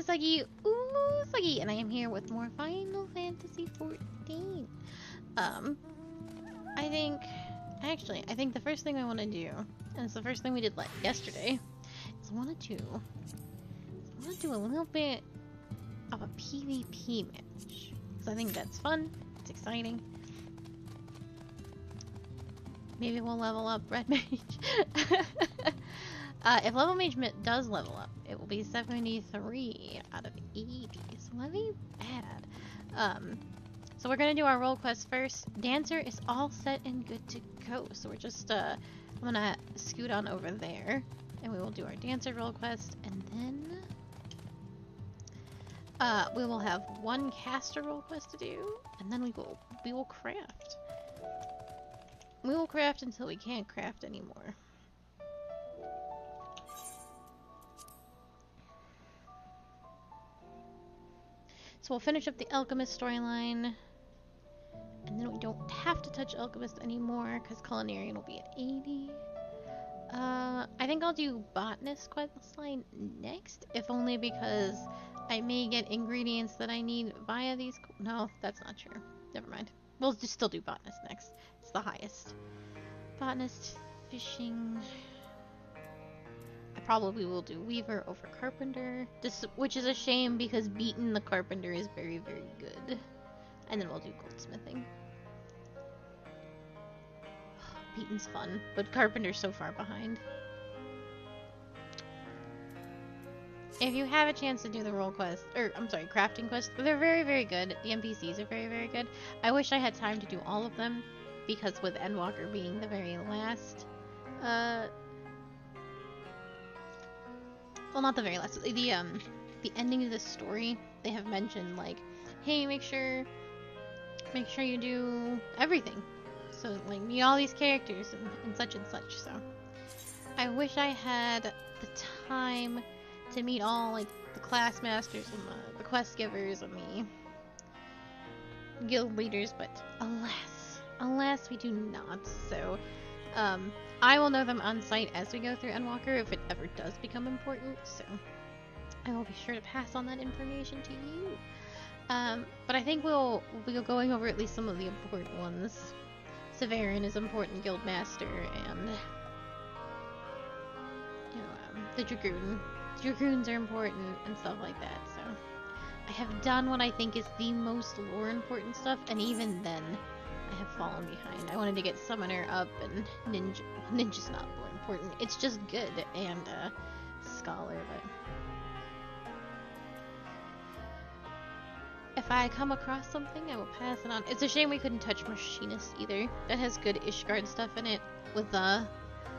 Sasagi, ooh, Sasagi, and I am here with more Final Fantasy XIV. I think the first thing I want to do, and it's the first thing we did yesterday, is I want to do a little bit of a PvP match, because I think that's fun, it's exciting. Maybe we'll level up Red Mage. If Level Mage does level up, it will be 73 out of 80, so not be bad. So we're gonna do our role quest first. Dancer is all set and good to go, so we're just, I'm gonna scoot on over there, and we will do our Dancer role quest, and then, we will have one caster role quest to do, and then we will craft. We will craft until we can't craft anymore. So we'll finish up the Alchemist storyline, and then we don't have to touch Alchemist anymore because Culinarian will be at 80. I think I'll do Botanist quest line next, if only because I may get ingredients that I need via these. No, that's not true. Never mind. We'll just still do Botanist next. It's the highest. Botanist, fishing. I probably will do Weaver over Carpenter, which is a shame because beating the Carpenter is very, very good. And then we'll do Goldsmithing. Beaten's fun, but Carpenter's so far behind. If you have a chance to do the role quest, or I'm sorry, crafting quest, they're very, very good. The NPCs are very, very good. I wish I had time to do all of them, because with Endwalker being the very last, well, not the very last, the ending of the story, they have mentioned, like, hey, make sure you do everything. So, like, meet all these characters and such, so. I wish I had the time to meet all, like, the class masters and the quest givers and the guild leaders, but alas, we do not. So, I will know them on site as we go through Endwalker if it ever does become important, so I will be sure to pass on that information to you. But I think we'll be going over at least some of the important ones. Severin is important guild master, and the Dragoon. Dragoons are important and stuff like that, so I have done what I think is the most lore important stuff, and even then I have fallen behind. I wanted to get Summoner up, and Ninja's not more important. It's just good, and Scholar, but if I come across something, I will pass it on. It's a shame we couldn't touch Machinist either. That has good Ishgard stuff in it, with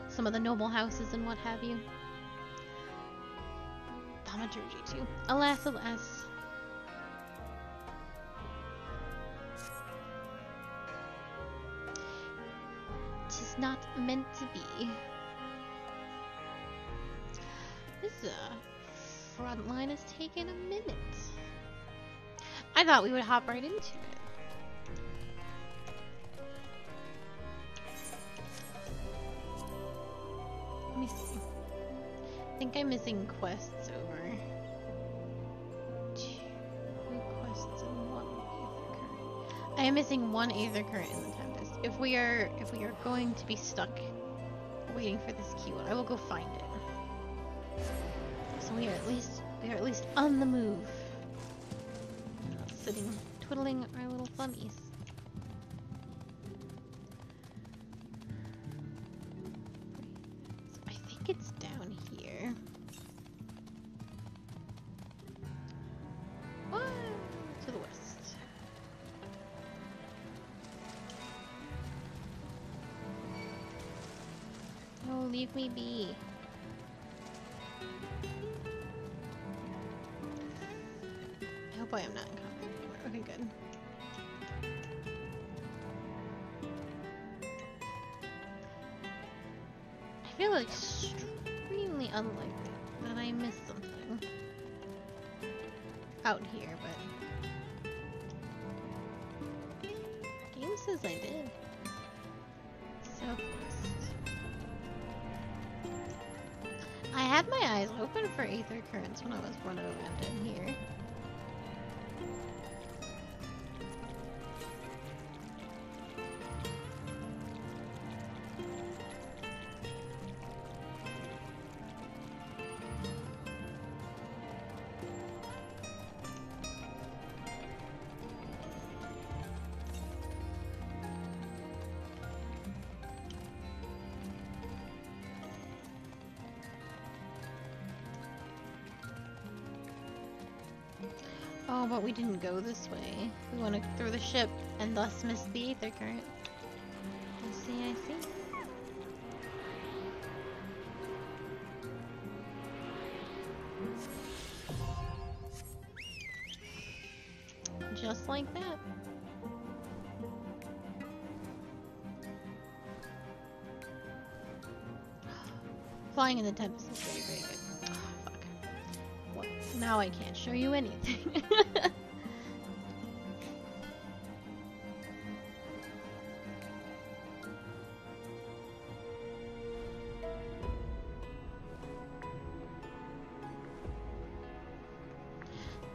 some of the noble houses and what have you. Thaumaturgy too. Alas. Tis not meant to be. This front line has taken a minute. I thought we would hop right into it. Let me see. I think I'm missing quests over 2 quests and 1 Aether Current. I am missing 1 Aether Current in the Tempest. If we are going to be stuck waiting for this keyword, I will go find it. So we are at least on the move. Not sitting twiddling our little thummies. So I think it's down here. What? To the west. No, leave me be. I hope I am not in combat anymore. Okay, good. I feel extremely unlikely that I missed something out here, but game says I did. Southwest. I had had my eyes open for aether currents when I was running around in here. Oh, but we didn't go this way. We went through the ship and thus missed the aether current. I see, I see. Just like that. Flying in the Tempest is very, very good. Oh, fuck. What? Now I can't show you anything.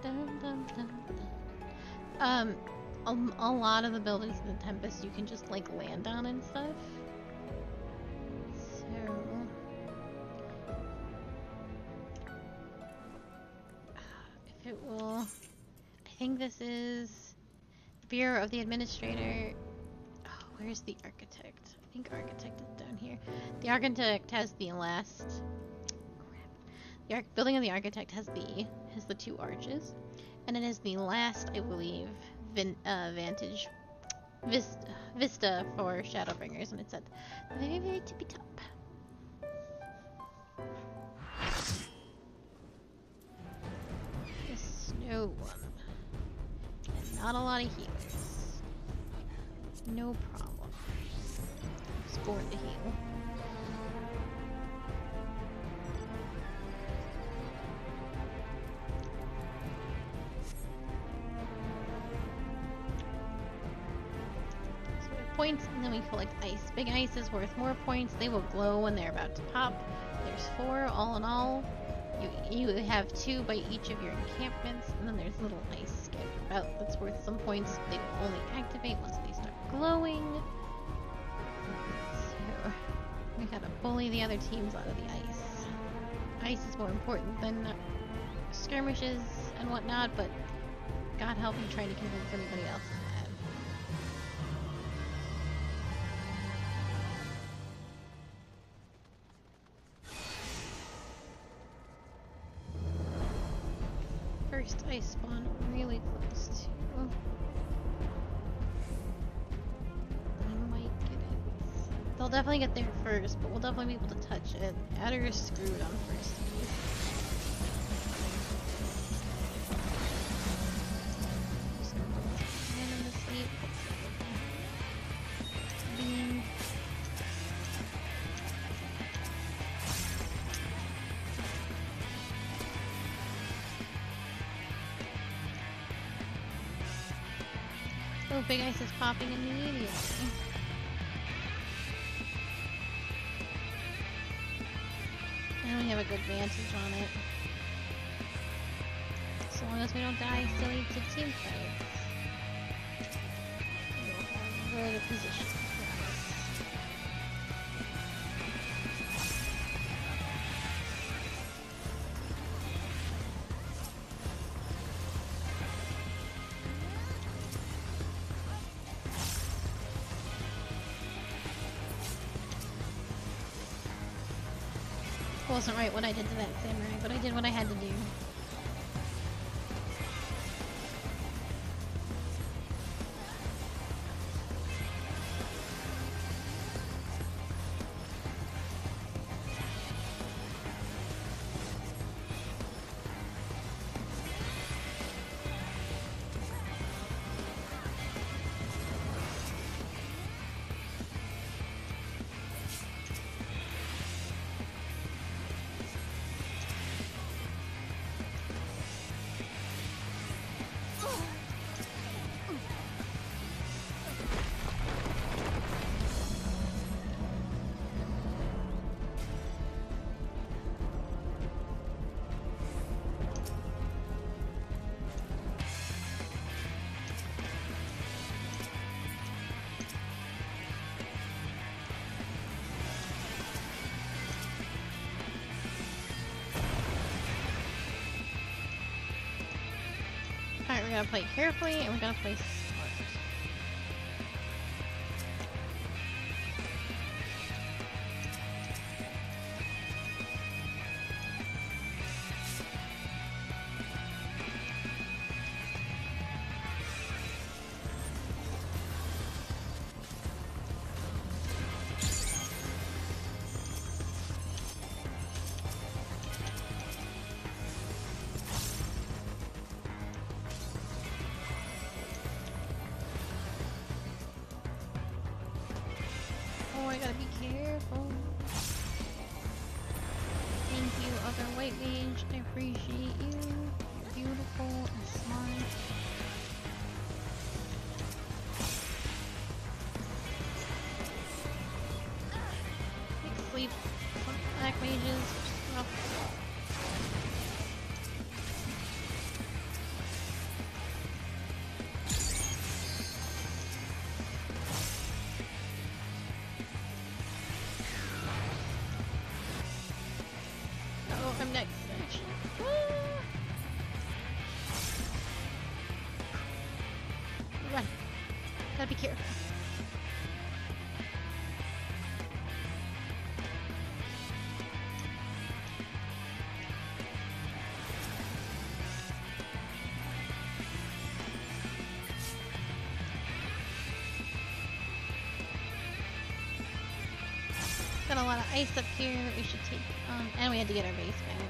Dun, dun, dun, dun. A lot of the buildings in the Tempest you can just like land on and stuff. So if it will, I think this is Bureau of the Administrator. Oh, where's the Architect? I think Architect is down here. The Architect has the last. Crap. The building of the Architect has the two arches, and it is the last, I believe, Vista for Shadowbringers, and it's at the very, very tippy top. The snow one. And not a lot of healers. No problem. Score the heal. Points, and then we collect ice. Big ice is worth more points. They will glow when they're about to pop. There's 4 all in all. You have 2 by each of your encampments, and then there's little ice scattered about that's worth some points. They will only activate once they start glowing. So we gotta bully the other teams out of the ice. Ice is more important than skirmishes and whatnot, but God help me trying to convince anybody else of that. First ice spawn really close to. We might get it. They'll definitely get there first, but we'll definitely be able to touch it. Adder is screwed on first. Just gonna put hand in the sleep. Beam. Oh, big ice is popping immediately. And we have a good vantage on it. So long as we don't die silly to team fights. We'll have a good position for us. It wasn't right what I did to that samurai, but I did what I had to do. gotta play carefully, and we gotta play smart. Oh, I gotta be careful. Thank you, other white mage. I appreciate you. Beautiful and smart. Take sleep. Black mages. Rough. Oh, I'm next, actually. Run. Gotta be careful. Got a lot of ice up here that we should take, and we had to get our base back.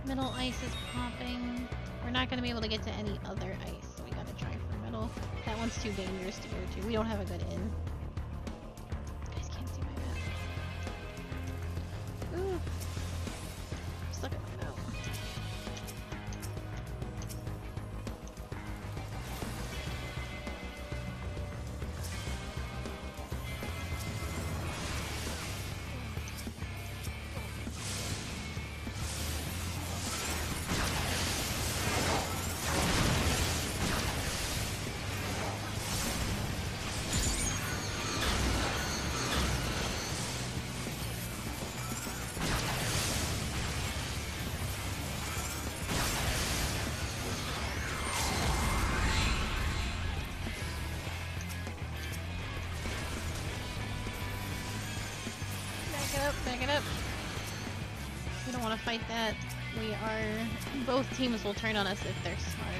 Middle ice is popping. We're not going to be able to get to any other ice, so we gotta try for middle. That one's too dangerous to go to. We don't have a good in. You guys can't see my map. Ooh. Stuck at my mouth. Back it up. We don't want to fight that. Both teams will turn on us if they're smart.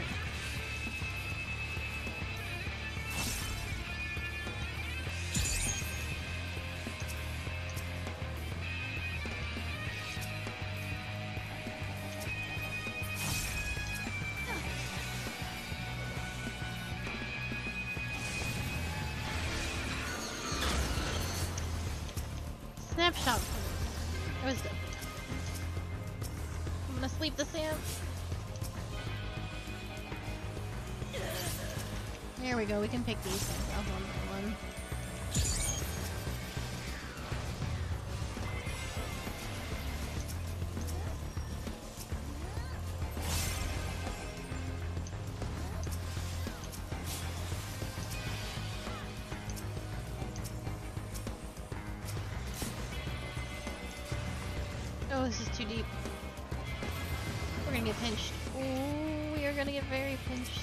Snapshot. It was good. I'm gonna sleep the Sam. There we go. We can pick these things off one by one. Oh, this is too deep. We're gonna get pinched. Oh, we are gonna get very pinched.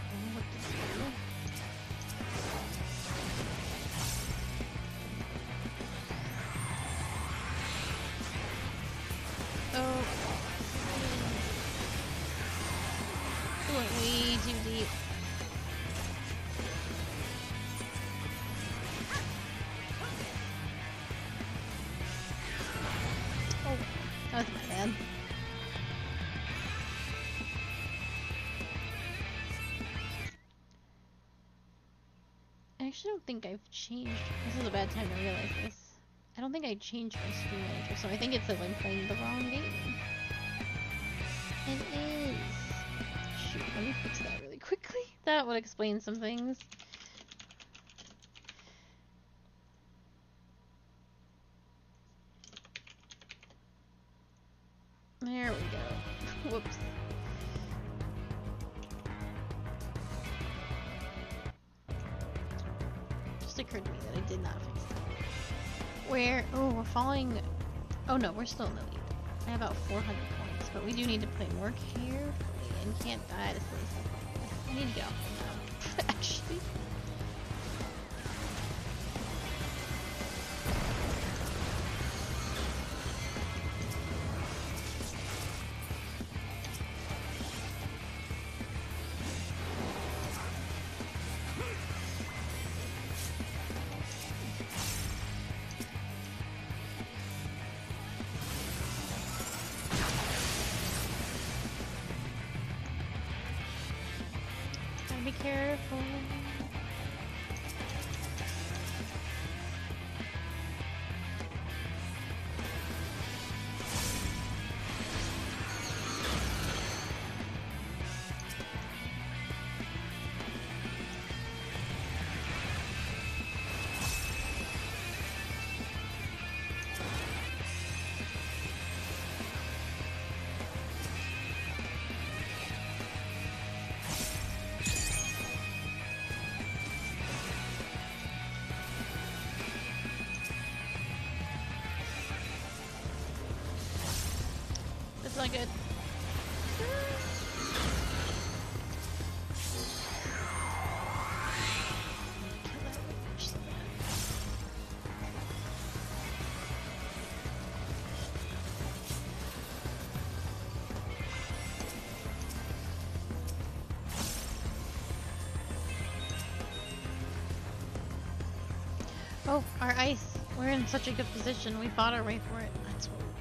Oh, what to do? Oh. It went way too deep. That was my bad. I actually don't think I've changed. This is a bad time to realize this. I don't think I changed my screen manager, so I think it says I'm playing the wrong game. It is. Let me fix that really quickly. That would explain some things. There we go. Whoops. Just occurred to me that I did not fix that. Where? Oh, we're falling. Oh no, we're still in the lead. I have about 400 points, but we do need to play more carefully and can't die to silly stuff like this. I need to get off the map, actually. Be careful. That's not good. Oh, our ice. We're in such a good position. We fought our way for it. That's what we're doing.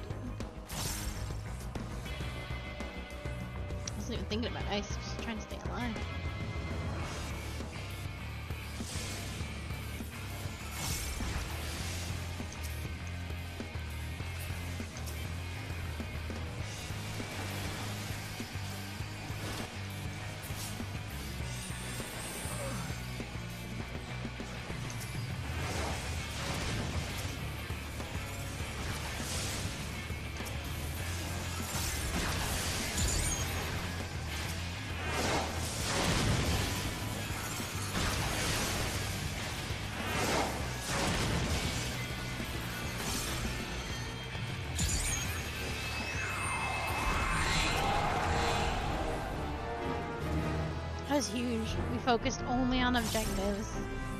I wasn't even thinking about ice. Just trying to stay alive. That was huge. We focused only on objectives.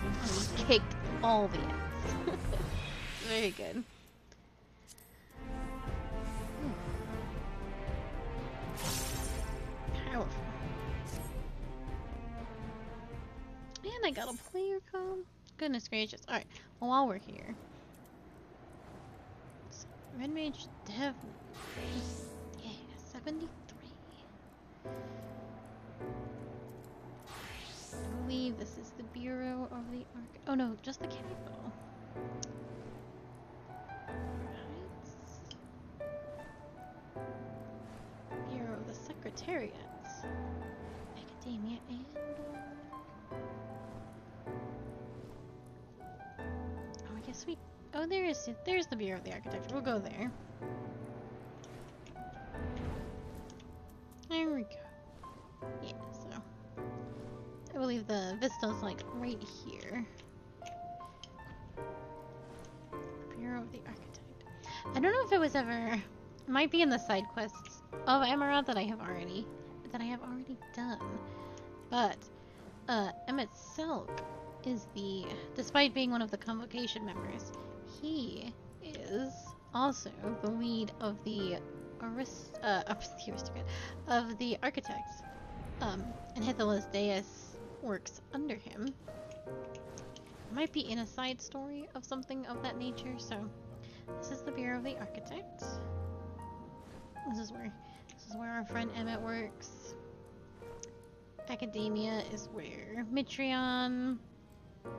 And we kicked all the ass. Very good. Powerful. And I got a player code. Goodness gracious. Alright, well, while we're here. Red Mage Dev. Yeah, 73. I believe this is the Bureau of the Arc. Oh no, just the capital. Right. Bureau of the Secretariat. Academia and. Oh, I guess we. Oh, there's the Bureau of the Architecture. We'll go there. There we go. Yeah, so. I believe the vista's like right here. Bureau of the Architect. I don't know if it was ever. It might be in the side quests of Emerald that I have already done. But Emmett Selk is despite being one of the convocation members, he is also the lead of the of the architects. And Hithilas Deus works under him. Might be in a side story of something of that nature, so this is the Bureau of the Architects. This is where our friend Emmett works. Academia is where Mitrion, the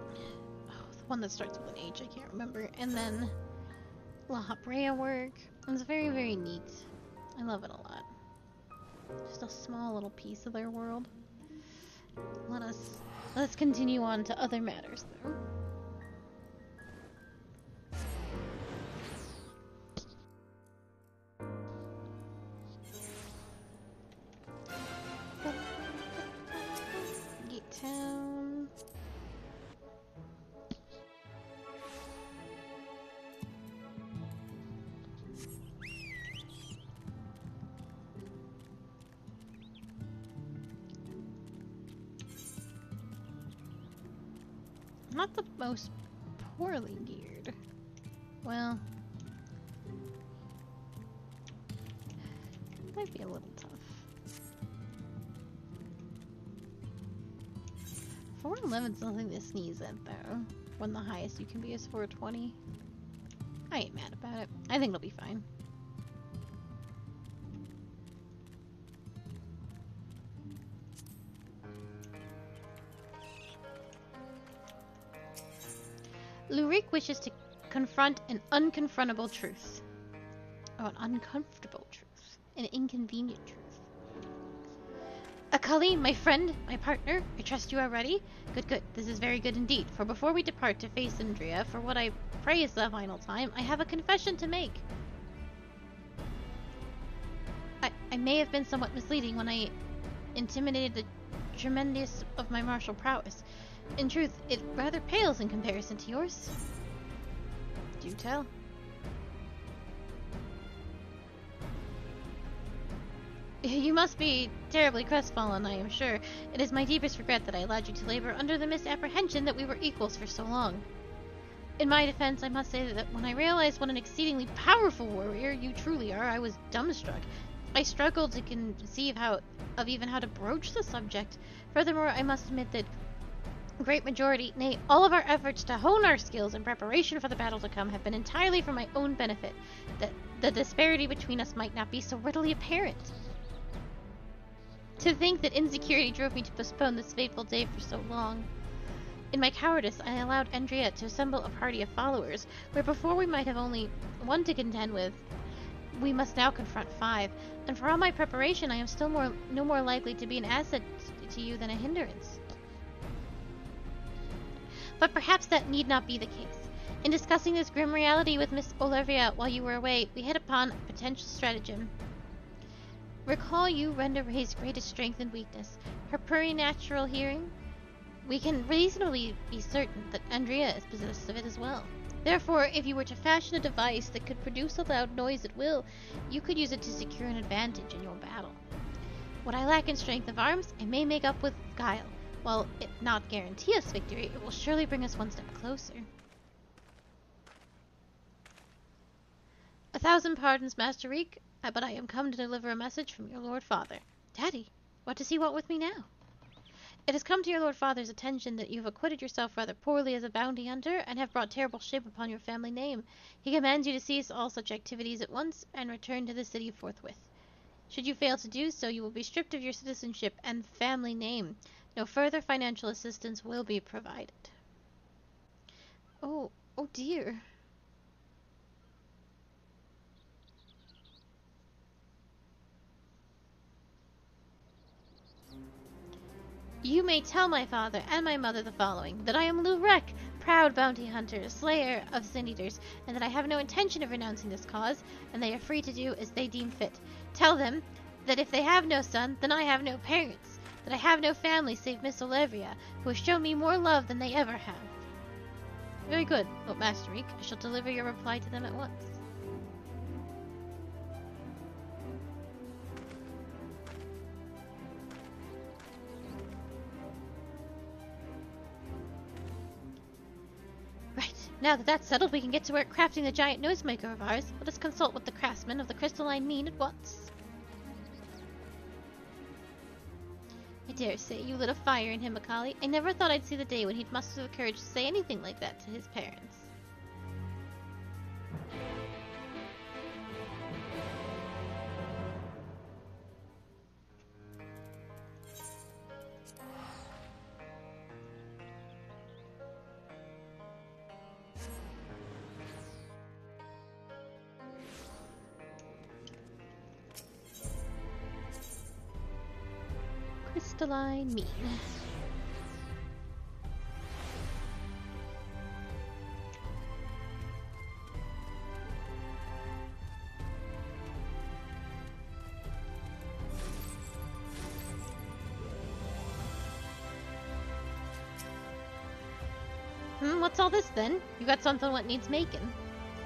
one that starts with an H, I can't remember, and then La Habrea work. It's very, very neat. I love it a lot. Just a small little piece of their world. Let's continue on to other matters, though. Gate Town. Not the most poorly geared. Well, might be a little tough. 411's nothing to sneeze at, though. When the highest you can be is 420. I ain't mad about it. I think it'll be fine. Lurik wishes to confront an unconfrontable truth. Oh, an uncomfortable truth. An inconvenient truth. Akali, my friend, my partner, I trust you are ready? Good, good. This is very good indeed. For before we depart to face Andrea, for what I pray is the final time, I have a confession to make. I may have been somewhat misleading when I intimidated the tremendous of my martial prowess. In truth, it rather pales in comparison to yours. Do tell. You must be terribly crestfallen, I am sure. It is my deepest regret that I allowed you to labor under the misapprehension that we were equals for so long. In my defense, I must say that when I realized what an exceedingly powerful warrior you truly are, I was dumbstruck. I struggled to conceive even how to broach the subject. Furthermore, I must admit that great majority, nay, all of our efforts to hone our skills in preparation for the battle to come have been entirely for my own benefit, that the disparity between us might not be so readily apparent. To think that insecurity drove me to postpone this fateful day for so long. In my cowardice, I allowed Andrea to assemble a party of followers, where before we might have only one to contend with, we must now confront 5, and for all my preparation I am still no more likely to be an asset to you than a hindrance. But perhaps that need not be the case. In discussing this grim reality with Miss Olivia while you were away, we hit upon a potential stratagem. Recall you Renderay's greatest strength and weakness, her preternatural hearing? We can reasonably be certain that Andrea is possessed of it as well. Therefore, if you were to fashion a device that could produce a loud noise at will, you could use it to secure an advantage in your battle. What I lack in strength of arms, I may make up with guile. While it not guarantee us victory, it will surely bring us one step closer. 1,000 pardons, Master Reek, but I am come to deliver a message from your Lord Father. Daddy, what does he want with me now? It has come to your Lord Father's attention that you have acquitted yourself rather poorly as a bounty hunter, and have brought terrible shame upon your family name. He commands you to cease all such activities at once, and return to the city forthwith. Should you fail to do so, you will be stripped of your citizenship and family name. No further financial assistance will be provided. Oh dear. You may tell my father and my mother the following, that I am Lurek, proud bounty hunter, slayer of sin-eaters, and that I have no intention of renouncing this cause, and they are free to do as they deem fit. Tell them that if they have no son, then I have no parents, that I have no family save Miss Olivia, who has shown me more love than they ever have. Very good, O Master Reek. I shall deliver your reply to them at once. Right, now that that's settled, we can get to work crafting the giant noisemaker of ours. Let us consult with the craftsman of the crystalline mean at once. I dare say you lit a fire in him, Akali. I never thought I'd see the day when he'd muster the courage to say anything like that to his parents. Octoline mean. What's all this then? You got something what needs making?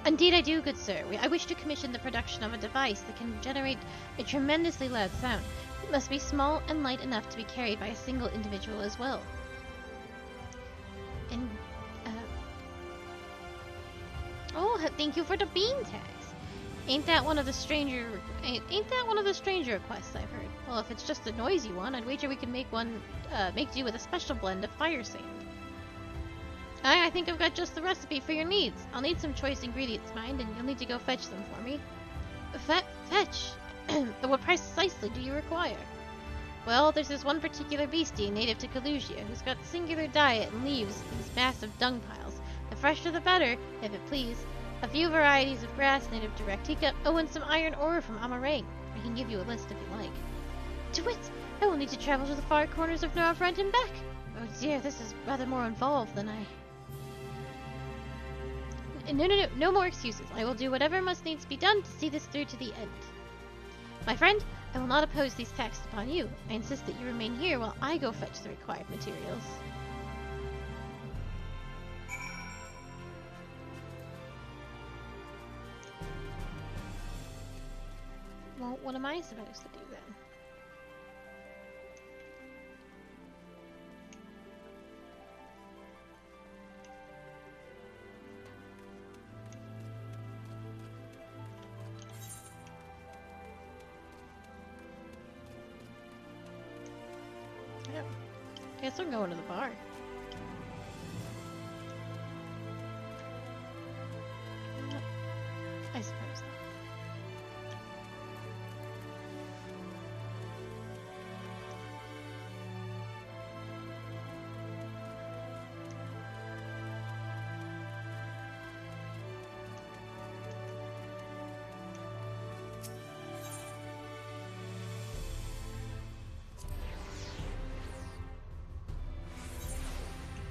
Indeed I do, good sir. I wish to commission the production of a device that can generate a tremendously loud sound. It must be small and light enough to be carried by a single individual as well. And, oh, thank you for the bean tags. Ain't that one of the stranger requests I've heard? Well, if it's just a noisy one, I'd wager we can make do with a special blend of fire sand. I think I've got just the recipe for your needs. I'll need some choice ingredients, mind, and you'll need to go fetch them for me. Fetch? What precisely do you require? Well, there's this one particular beastie native to Kalusia who's got singular diet and leaves these massive dung piles. The fresher the better, if it please. A few varieties of grass native to Raktika, and some iron ore from Amarang. I can give you a list if you like. To wit, I will need to travel to the far corners of Norvrent and back. Oh dear, this is rather more involved than I... No more excuses. I will do whatever must needs be done to see this through to the end. My friend, I will not oppose these taxes upon you. I insist that you remain here while I go fetch the required materials. Well, what am I supposed to do then? Guess I'm going to the bar. I suppose not.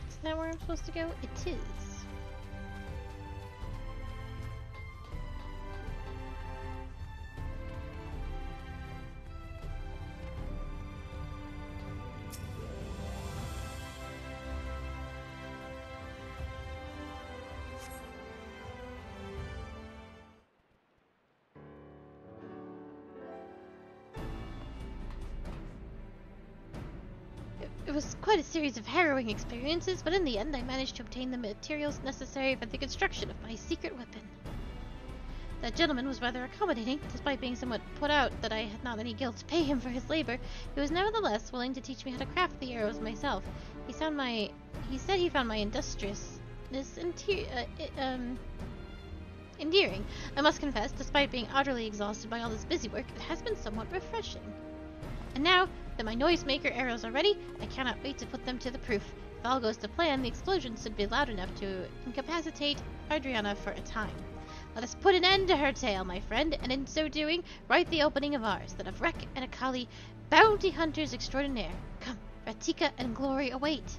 Is that where I'm supposed to go? It is. It was quite a series of harrowing experiences, but in the end I managed to obtain the materials necessary for the construction of my secret weapon. That gentleman was rather accommodating, despite being somewhat put out that I had not any guilt to pay him for his labor. He was nevertheless willing to teach me how to craft the arrows myself. He said he found my industriousness endearing. I must confess, despite being utterly exhausted by all this busy work, it has been somewhat refreshing. And now that my noisemaker arrows are ready, I cannot wait to put them to the proof. If all goes to plan, the explosion should be loud enough to incapacitate Adriana for a time. Let us put an end to her tale, my friend, and in so doing, write the opening of ours, that of Rek and Akali, bounty hunters extraordinaire. Come, Ratika and glory await.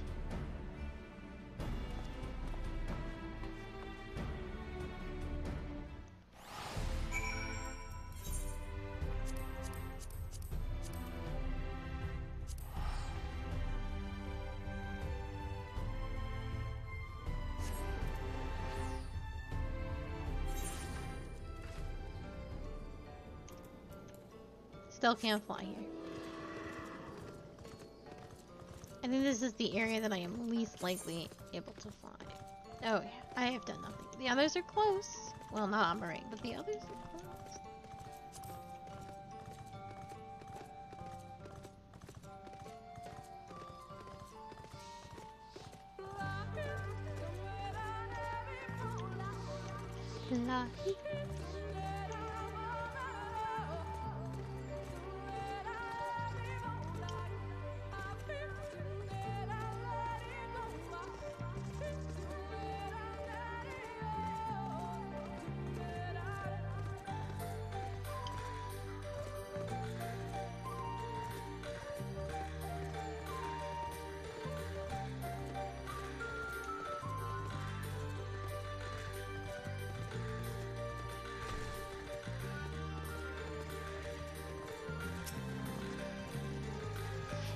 Still can't fly here. I think this is the area that I am least likely able to fly. Oh yeah, I have done nothing. The others are close. Well, not Amarang, but the others are close. La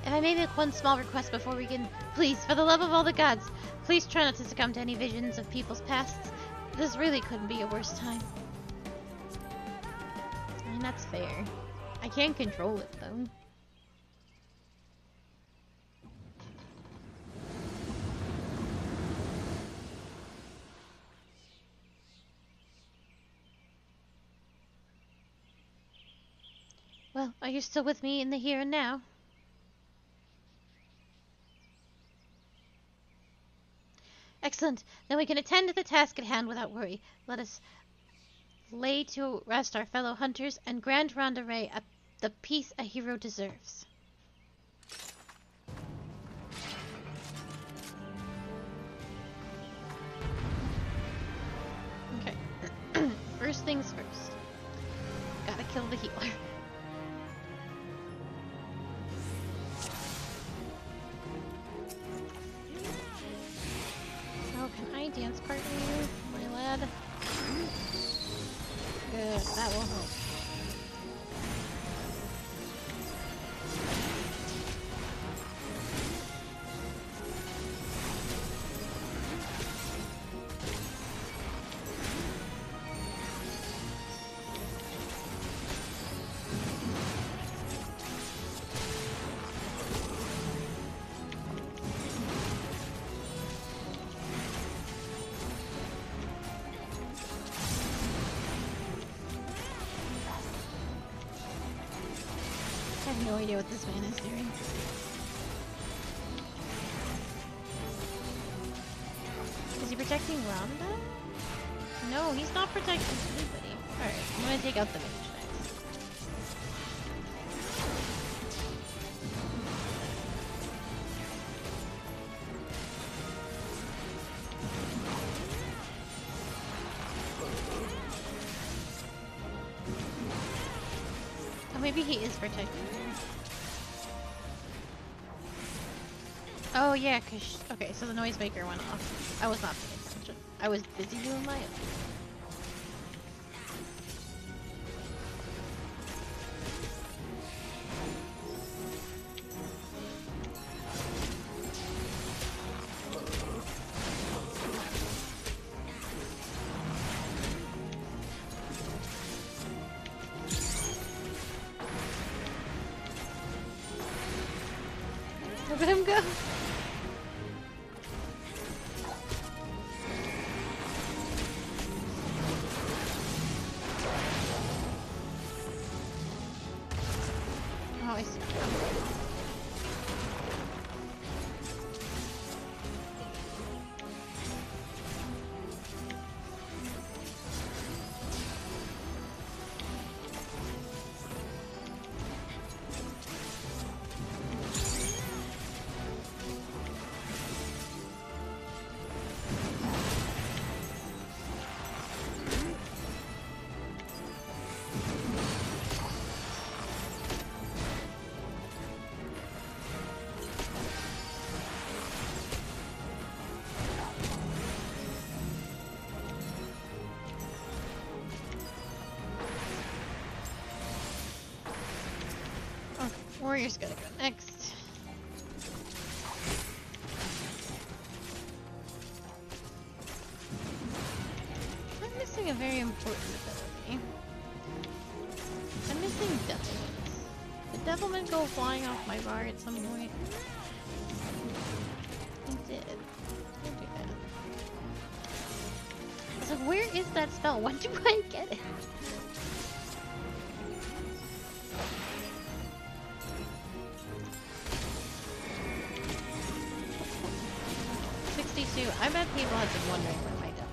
If I may make one small request before we begin, please, for the love of all the gods, please try not to succumb to any visions of people's pasts. This really couldn't be a worse time. I mean, that's fair. I can't control it, though. Well, are you still with me in the here and now? Excellent. Then we can attend to the task at hand without worry. Let us lay to rest our fellow hunters and grant Ronda-Ray the peace a hero deserves. Okay. First things first. Gotta kill the healer. Can I dance partner you, my lad? Good, that will help. I have no idea what this man is doing. Is he protecting Rhonda? No, he's not protecting anybody. Alright, I'm gonna take out the mage next. Oh, maybe he is protecting her. Oh yeah, cause okay, so the noisemaker went off. I was not paying attention. I was busy doing my own. Look at him go. Oh, I see. Warrior's gotta go next. I'm missing a very important ability. I'm missing Devilments. Did Devilment go flying off my bar at some point? It did. Don't do that. I was like, where is that spell? When do I get it? I bet people have been wondering where my devil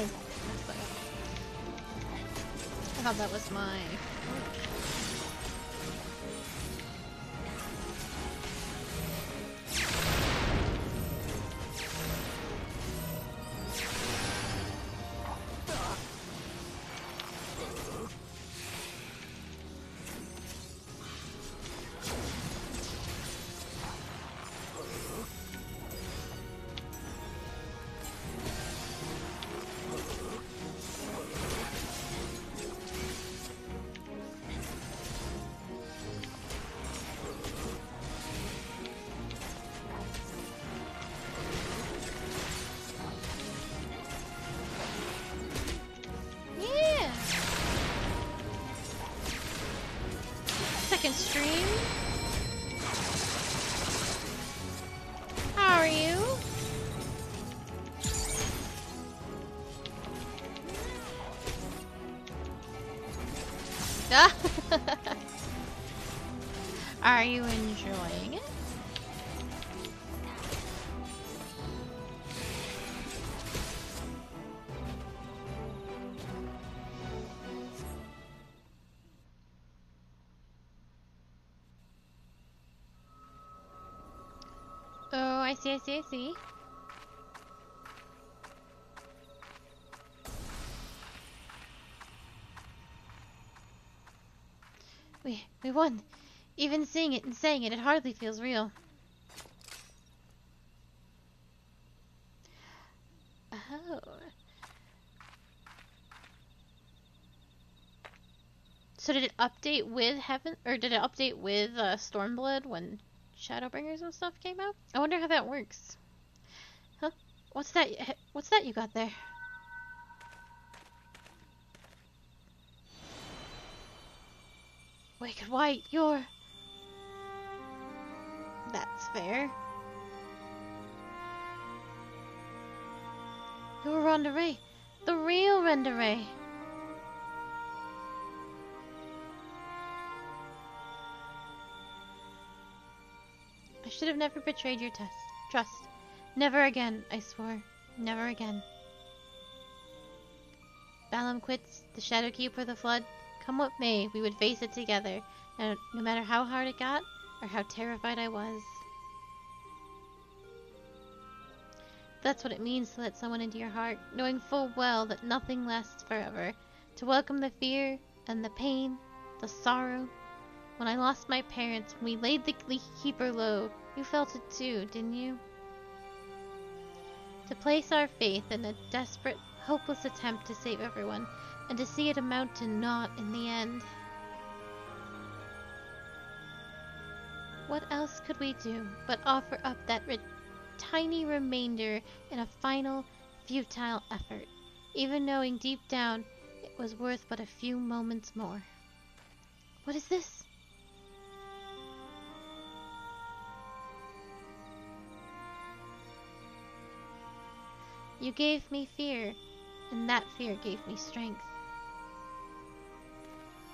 I messed that up. I thought that was my... Second stream. How are you? Are you enjoying it? Oh, I see, I see, I see. We won. Even seeing it and saying it, it hardly feels real. Oh. So did it update with Heaven, or did it update with Stormblood when Shadowbringers and stuff came out? I wonder how that works. Huh? What's that? What's that you got there? Wicked White, you're... That's fair. You're Ronderay. The real Ronderay. I should have never betrayed your trust. Never again, I swore. Never again. Balam quits, the Shadowkeep or the Flood. Come what may, we would face it together, no matter how hard it got, or how terrified I was. That's what it means to let someone into your heart, knowing full well that nothing lasts forever. To welcome the fear, and the pain, the sorrow. When I lost my parents, when we laid the Keeper low, you felt it too, didn't you? To place our faith in a desperate, hopeless attempt to save everyone, and to see it amount to naught in the end. What else could we do but offer up that tiny remainder in a final, futile effort, even knowing deep down it was worth but a few moments more? What is this? You gave me fear, and that fear gave me strength.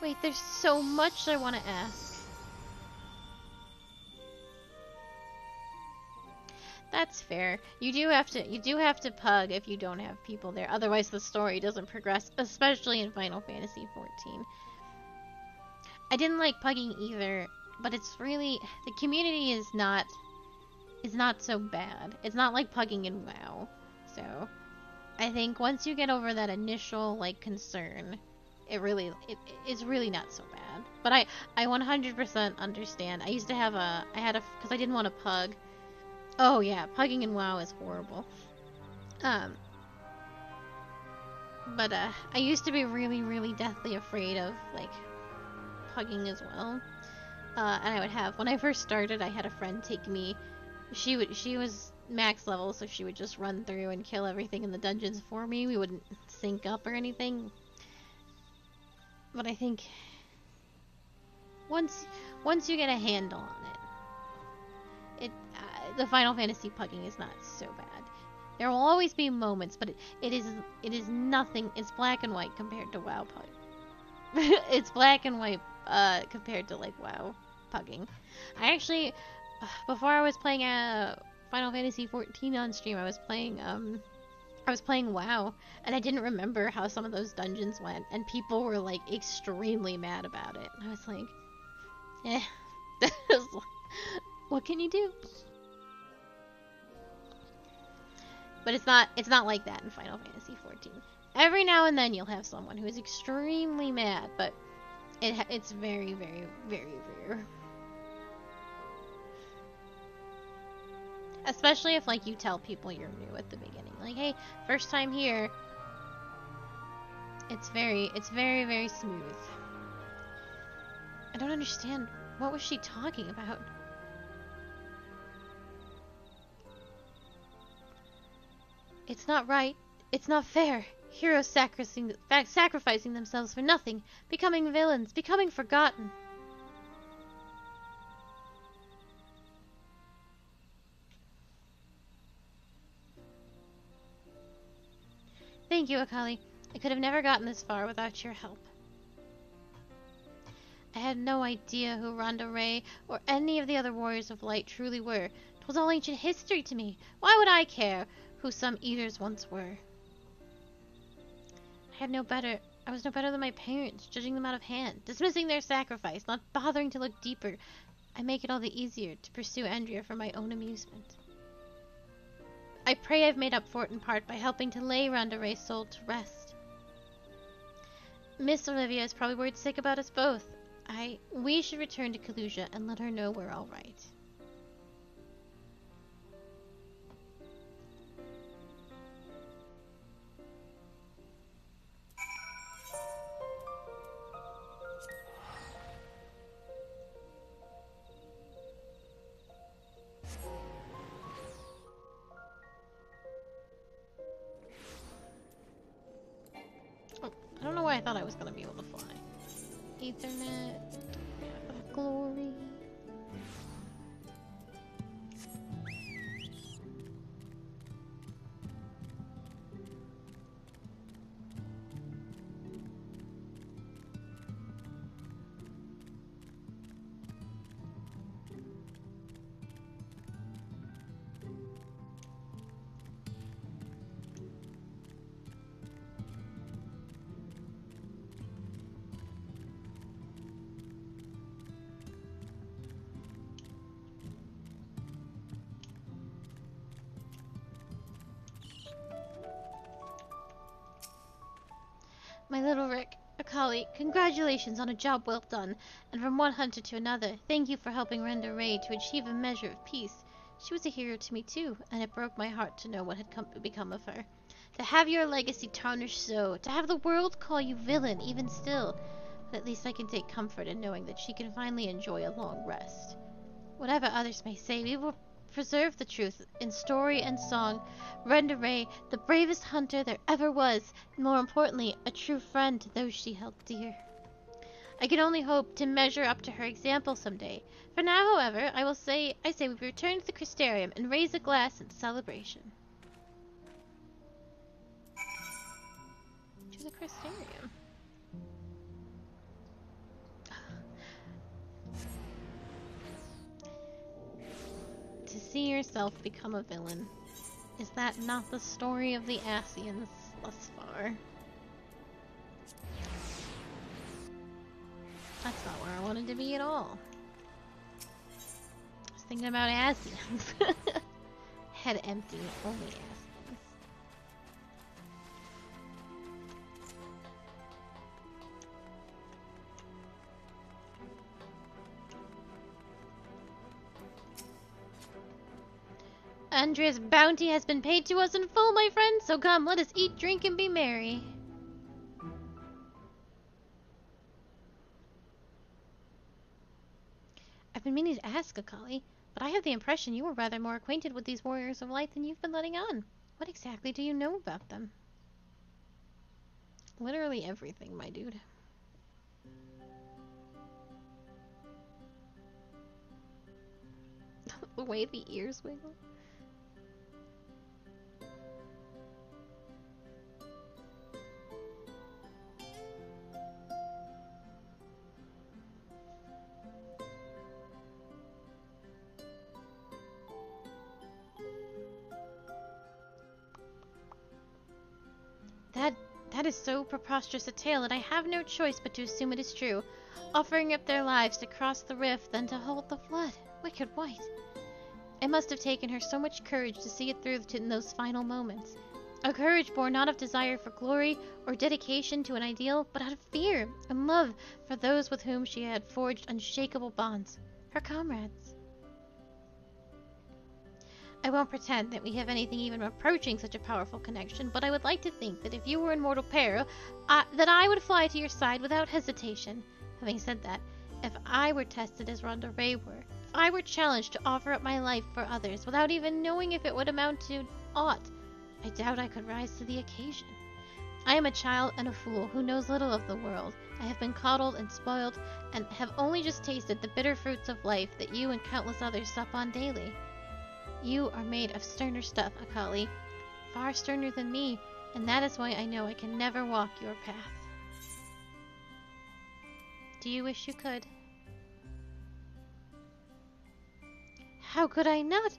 Wait, there's so much I want to ask. That's fair. You do have to pug if you don't have people there. Otherwise the story doesn't progress, especially in Final Fantasy XIV. I didn't like pugging either, but it's really, the community is not so bad. It's not like pugging in WoW. So, I think once you get over that initial like concern, it's really not so bad. But I 100% understand. I used to have because I didn't want to pug. Oh yeah, pugging in WoW is horrible. But I used to be really, really deathly afraid of like pugging as well. And I would have, when I first started, I had a friend take me. She was max level, so she would just run through and kill everything in the dungeons for me. We wouldn't sync up or anything. But I think once you get a handle on it, the Final Fantasy pugging is not so bad. There will always be moments, but it is nothing. It's black and white compared to WoW pug. It's black and white compared to like WoW pugging. I actually, before I was playing Final Fantasy XIV on stream, I was playing I was playing WoW, and I didn't remember how some of those dungeons went, and people were, like, extremely mad about it. I was like, eh. What can you do? But it's not like that in Final Fantasy XIV. Every now and then you'll have someone who is extremely mad, but it's very, very, very rare. Especially if, like, you tell people you're new at the beginning. Like, hey, first time here. It's very, very smooth. I don't understand. What was she talking about? It's not right. It's not fair. Heroes sacrificing themselves for nothing. Becoming villains. Becoming forgotten. Thank you, Akali. I could have never gotten this far without your help. I had no idea who Rhonda Ray or any of the other Warriors of Light truly were. It was all ancient history to me. Why would I care who some eaters once were? I was no better than my parents, judging them out of hand, dismissing their sacrifice, not bothering to look deeper. I make it all the easier to pursue Andrea for my own amusement. I pray I've made up for it in part by helping to lay Rhonda Ray's soul to rest. Miss Olivia is probably worried sick about us both. We should return to Kalusia and let her know we're all right. Oh, I don't know why I thought I was going to be able to fly. Ethernet of glory. My little Rick, Akali, congratulations on a job well done, and from one hunter to another, thank you for helping Rhonda Ray to achieve a measure of peace. She was a hero to me too, and it broke my heart to know what had become of her. To have your legacy tarnished so, to have the world call you villain even still, but at least I can take comfort in knowing that she can finally enjoy a long rest. Whatever others may say, we will preserve the truth in story and song. Rhonda Ray, the bravest hunter there ever was, and more importantly, a true friend to those she held dear. I can only hope to measure up to her example someday. For now, however, I say we return to the Crystarium and raise a glass in celebration. To the Crystarium. To see yourself become a villain. Is that not the story of the Ascians thus far? That's not where I wanted to be at all. I was thinking about Ascians. Head empty, only Ascians. Andrea's bounty has been paid to us in full, my friend, so come, let us eat, drink, and be merry. I've been meaning to ask, Akali, but I have the impression you were rather more acquainted with these warriors of light than you've been letting on. What exactly do you know about them? Literally everything, my dude. The way the ears wiggle. That is so preposterous a tale that I have no choice but to assume it is true. Offering up their lives to cross the rift, then to halt the flood. Wicked wight. It must have taken her so much courage to see it through in those final moments. A courage born not of desire for glory or dedication to an ideal, but out of fear and love for those with whom she had forged unshakable bonds. Her comrades. I won't pretend that we have anything even approaching such a powerful connection, but I would like to think that if you were in mortal peril, that I would fly to your side without hesitation. Having said that, if I were tested as Ronda Ray were, if I were challenged to offer up my life for others without even knowing if it would amount to aught, I doubt I could rise to the occasion. I am a child and a fool who knows little of the world. I have been coddled and spoiled, and have only just tasted the bitter fruits of life that you and countless others sup on daily. You are made of sterner stuff, Akali, far sterner than me, and that is why I know I can never walk your path. Do you wish you could? How could I not?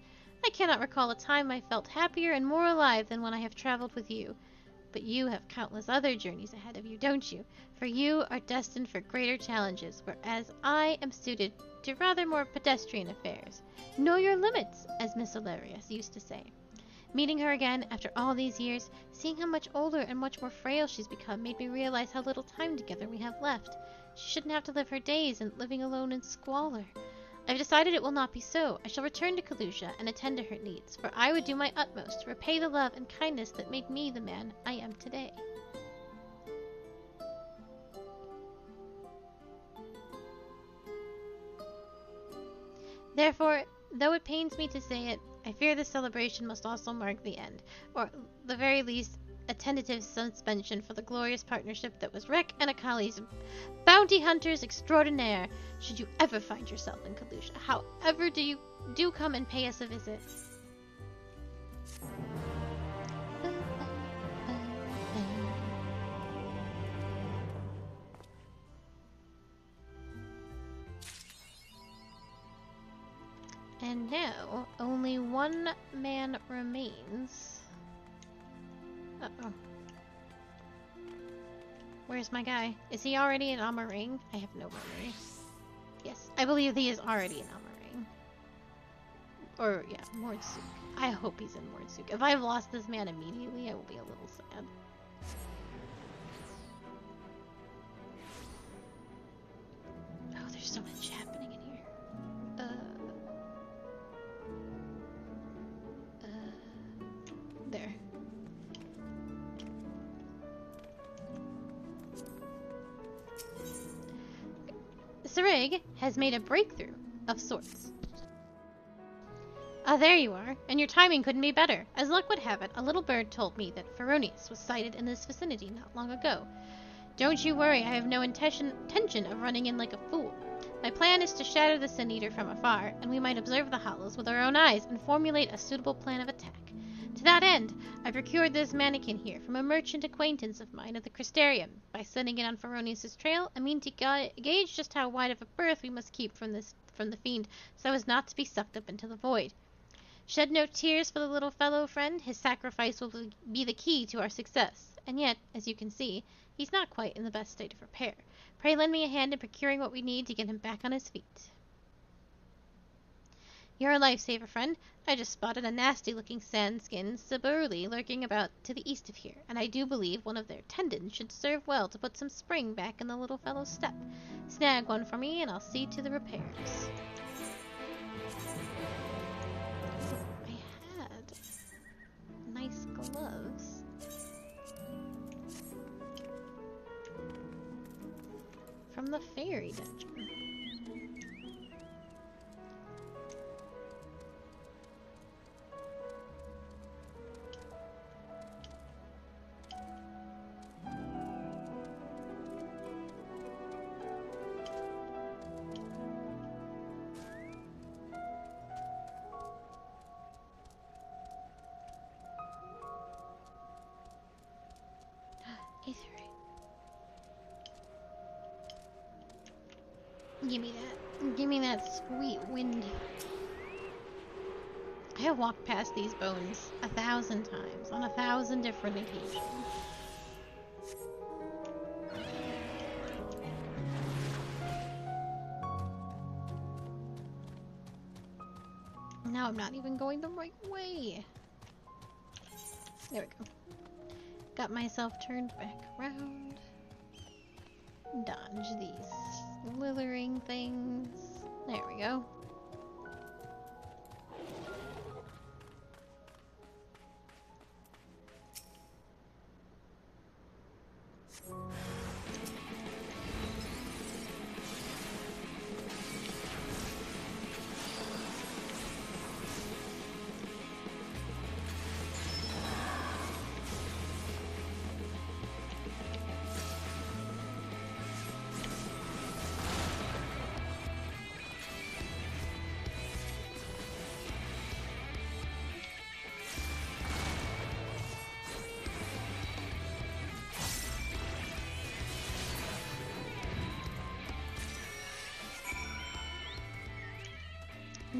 I cannot recall a time I felt happier and more alive than when I have traveled with you. But you have countless other journeys ahead of you, don't you? For you are destined for greater challenges, whereas I am suited to rather more pedestrian affairs. Know your limits, as Miss Hilarious used to say. Meeting her again after all these years, seeing how much older and much more frail she's become, made me realize how little time together we have left. She shouldn't have to live her days living alone in squalor. I've decided it will not be so. I shall return to Kalusha and attend to her needs, for I would do my utmost to repay the love and kindness that made me the man I am today. Therefore, though it pains me to say it, I fear this celebration must also mark the end, or at the very least, a tentative suspension for the glorious partnership that was Rek and Akali's bounty hunters extraordinaire. Should you ever find yourself in Kalusha, however, do come and pay us a visit. And now, only one man remains. Uh-oh. Where's my guy? Is he already in Amaring? I have no memory. Yes, I believe he is already in Amaring. Or, yeah, Mordsuk. I hope he's in Mordsuk. If I've lost this man immediately, I will be a little sad. Oh, there's so much happening in here. There. Sarig has made a breakthrough of sorts. Ah, there you are, and your timing couldn't be better. As luck would have it, a little bird told me that Feronius was sighted in this vicinity not long ago. Don't you worry, I have no intention of running in like a fool. My plan is to shatter the Sin Eater from afar, and we might observe the hollows with our own eyes and formulate a suitable plan of attack. To that end, I procured this mannequin here from a merchant acquaintance of mine at the Crystarium. By sending it on Feronius' trail, I mean to gauge just how wide of a berth we must keep from the fiend, so as not to be sucked up into the void. Shed no tears for the little fellow, friend. His sacrifice will be the key to our success. And yet, as you can see, he's not quite in the best state of repair. Pray lend me a hand in procuring what we need to get him back on his feet. You're a lifesaver, friend. I just spotted a nasty-looking sand-skinned Saburli lurking about to the east of here, and I do believe one of their tendons should serve well to put some spring back in the little fellow's step. Snag one for me, and I'll see to the repairs. I had nice gloves. From the fairy dungeon. Give me that. Give me that sweet wind. I have walked past these bones 1,000 times on 1,000 different occasions. Now I'm not even going the right way. There we go. Got myself turned back around. Dodge these slithering things. There we go.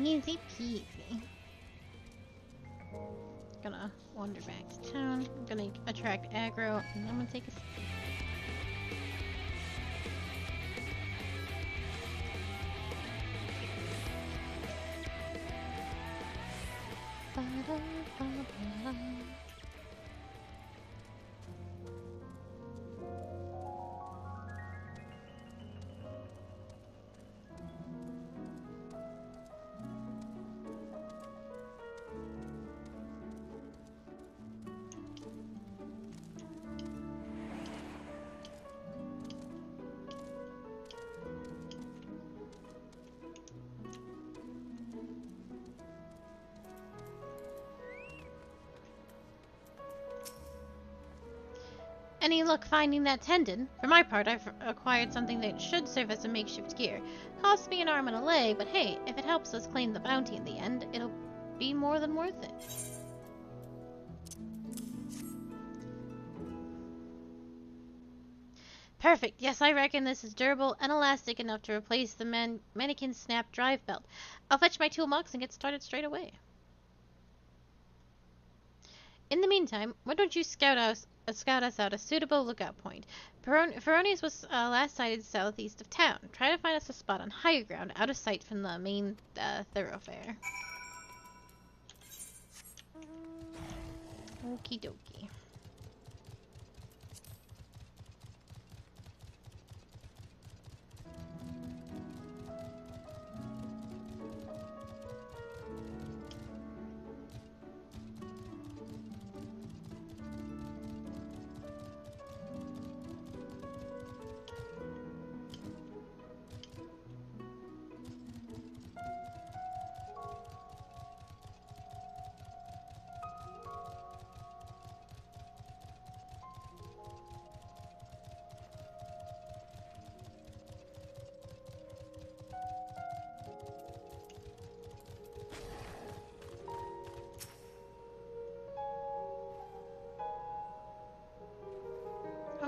Easy peasy. Gonna wander back to town. I'm gonna attract aggro, and I'm gonna take a sleep. Any luck finding that tendon? For my part, I've acquired something that should serve as a makeshift gear. Costs me an arm and a leg, but hey, if it helps us claim the bounty in the end, it'll be more than worth it. Perfect. Yes, I reckon this is durable and elastic enough to replace the mannequin snap drive belt. I'll fetch my toolbox and get started straight away. In the meantime, why don't you scout us out a suitable lookout point? Feronius was last sighted southeast of town. Try to find us a spot on higher ground, out of sight from the main thoroughfare. Okie dokie.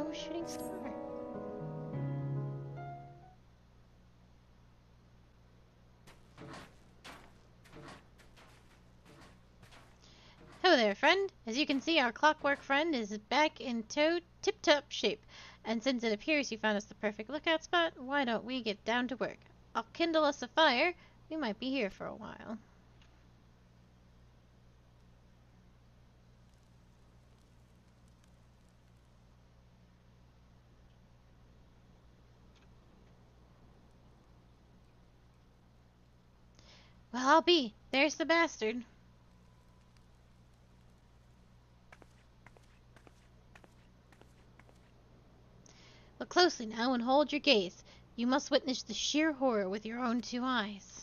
Oh, shooting star. Hello there, friend. As you can see, our clockwork friend is back in tip-top shape. And since it appears you found us the perfect lookout spot, why don't we get down to work? I'll kindle us a fire. We might be here for a while. Well, I'll be. There's the bastard. Look closely now and hold your gaze. You must witness the sheer horror with your own two eyes.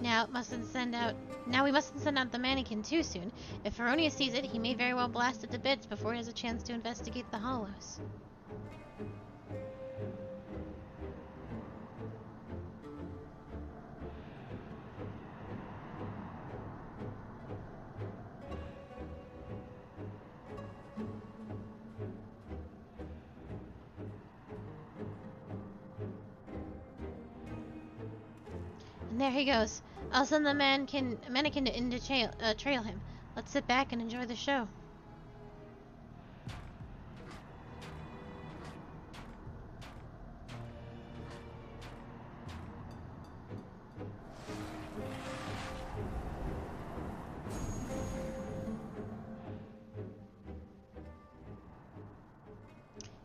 Now we mustn't send out the mannequin too soon. If Feronius sees it, he may very well blast it to bits before he has a chance to investigate the hollows. And there he goes. I'll send the mannequin in to trail him. Let's sit back and enjoy the show.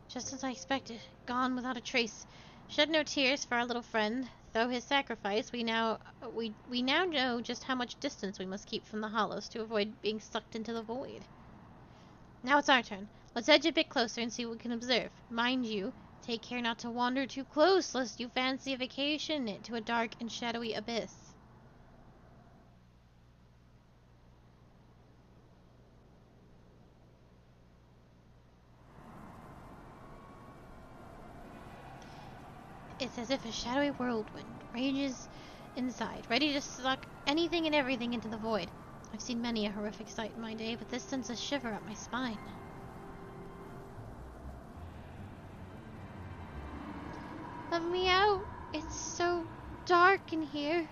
Just as I expected, gone without a trace. Shed no tears for our little friend. Though his sacrifice, we now know just how much distance we must keep from the hollows to avoid being sucked into the void. Now it's our turn. Let's edge a bit closer and see what we can observe. Mind you, take care not to wander too close, lest you fancy a vacation into a dark and shadowy abyss. It's as if a shadowy whirlwind rages inside, ready to suck anything and everything into the void. I've seen many a horrific sight in my day, but this sends a shiver up my spine. Let me out! It's so dark in here.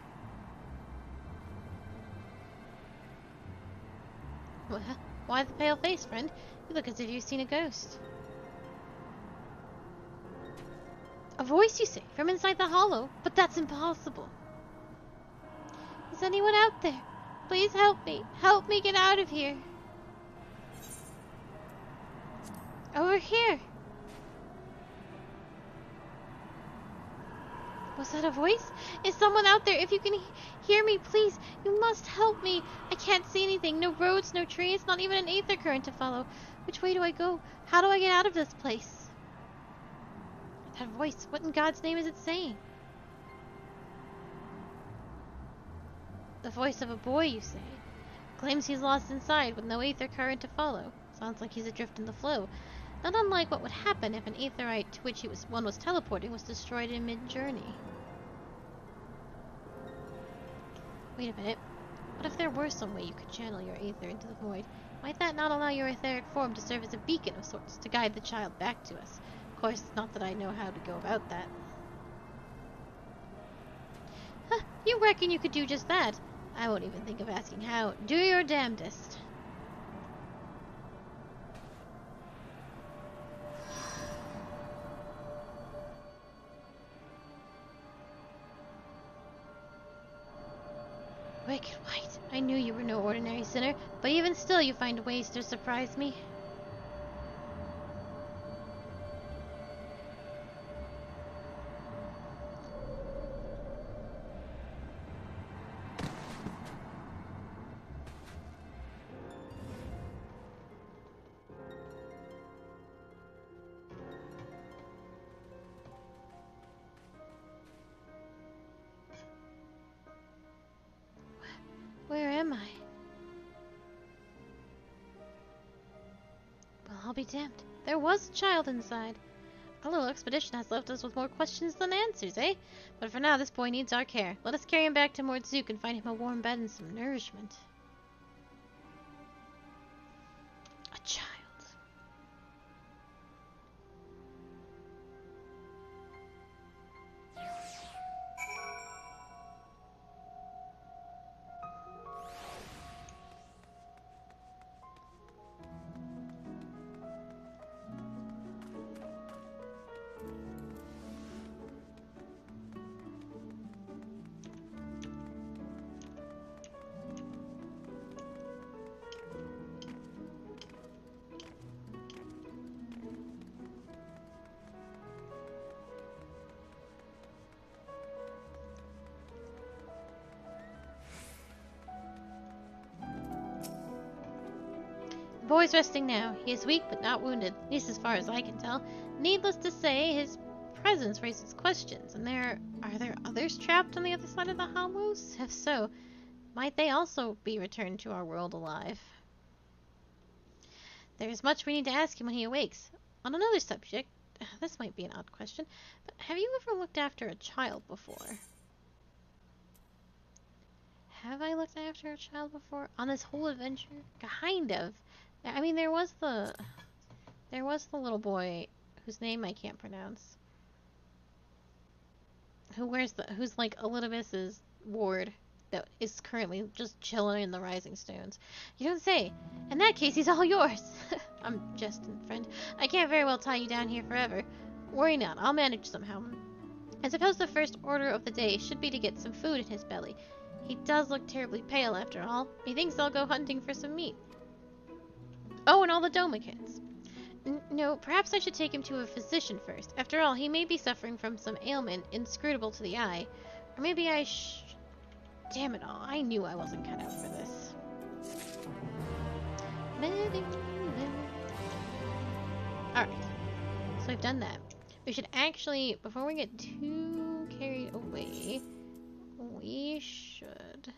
Why the pale face, friend? You look as if you've seen a ghost. A voice, you say, from inside the hollow? But that's impossible. Is anyone out there? Please help me. Help me get out of here. Over here. Was that a voice? Is someone out there? If you can hear me, please, you must help me. I can't see anything. No roads, no trees, not even an aether current to follow. Which way do I go? How do I get out of this place? That voice, what in God's name is it saying? The voice of a boy, you say. Claims he's lost inside with no aether current to follow. Sounds like he's adrift in the flow. Not unlike what would happen if an aetherite to which one was teleporting was destroyed in mid-journey. Wait a minute. What if there were some way you could channel your aether into the void? Might that not allow your etheric form to serve as a beacon of sorts to guide the child back to us? Of course, not that I know how to go about that. Huh, you reckon you could do just that? I won't even think of asking how. Do your damnedest. Wicked White, I knew you were no ordinary sinner, but even still you find ways to surprise me. Where am I? Well, I'll be damned. There was a child inside. Our little expedition has left us with more questions than answers, eh? But for now, this boy needs our care. Let us carry him back to Mortzook and find him a warm bed and some nourishment. A child. The boy's resting now. He is weak but not wounded, at least as far as I can tell. Needless to say, his presence raises questions. And are there others trapped on the other side of the hollows? If so, might they also be returned to our world alive? There is much we need to ask him when he awakes. On another subject, this might be an odd question, but have you ever looked after a child before? Have I looked after a child before? On this whole adventure? Kind of. I mean, there was the little boy whose name I can't pronounce. Who's like Elizabeth's ward. that is currently just chilling in the Rising Stones. You don't say. In that case, he's all yours. I'm jesting, friend. I can't very well tie you down here forever. Worry not, I'll manage somehow. I suppose the first order of the day should be to get some food in his belly. He does look terribly pale after all. Methinks I'll go hunting for some meat. Oh, and all the Doma kids. No, perhaps I should take him to a physician first. After all, he may be suffering from some ailment inscrutable to the eye. Or maybe I Damn it all, I knew I wasn't cut out for this. Alright, so we've done that. We should actually, before we get too carried away, we should,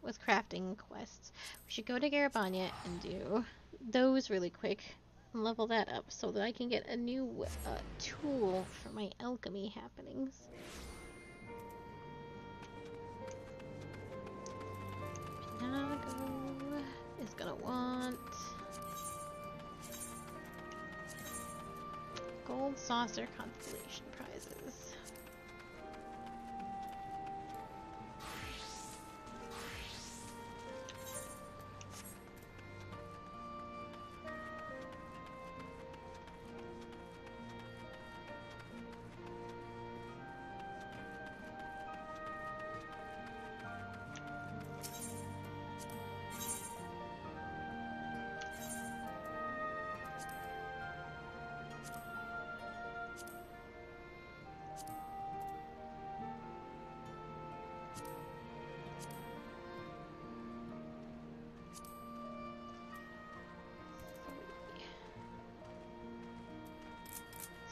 with crafting quests, we should go to Garabanya and do those really quick. Level that up so that I can get a new tool for my alchemy happenings. Nago is gonna want gold saucer constellation prizes.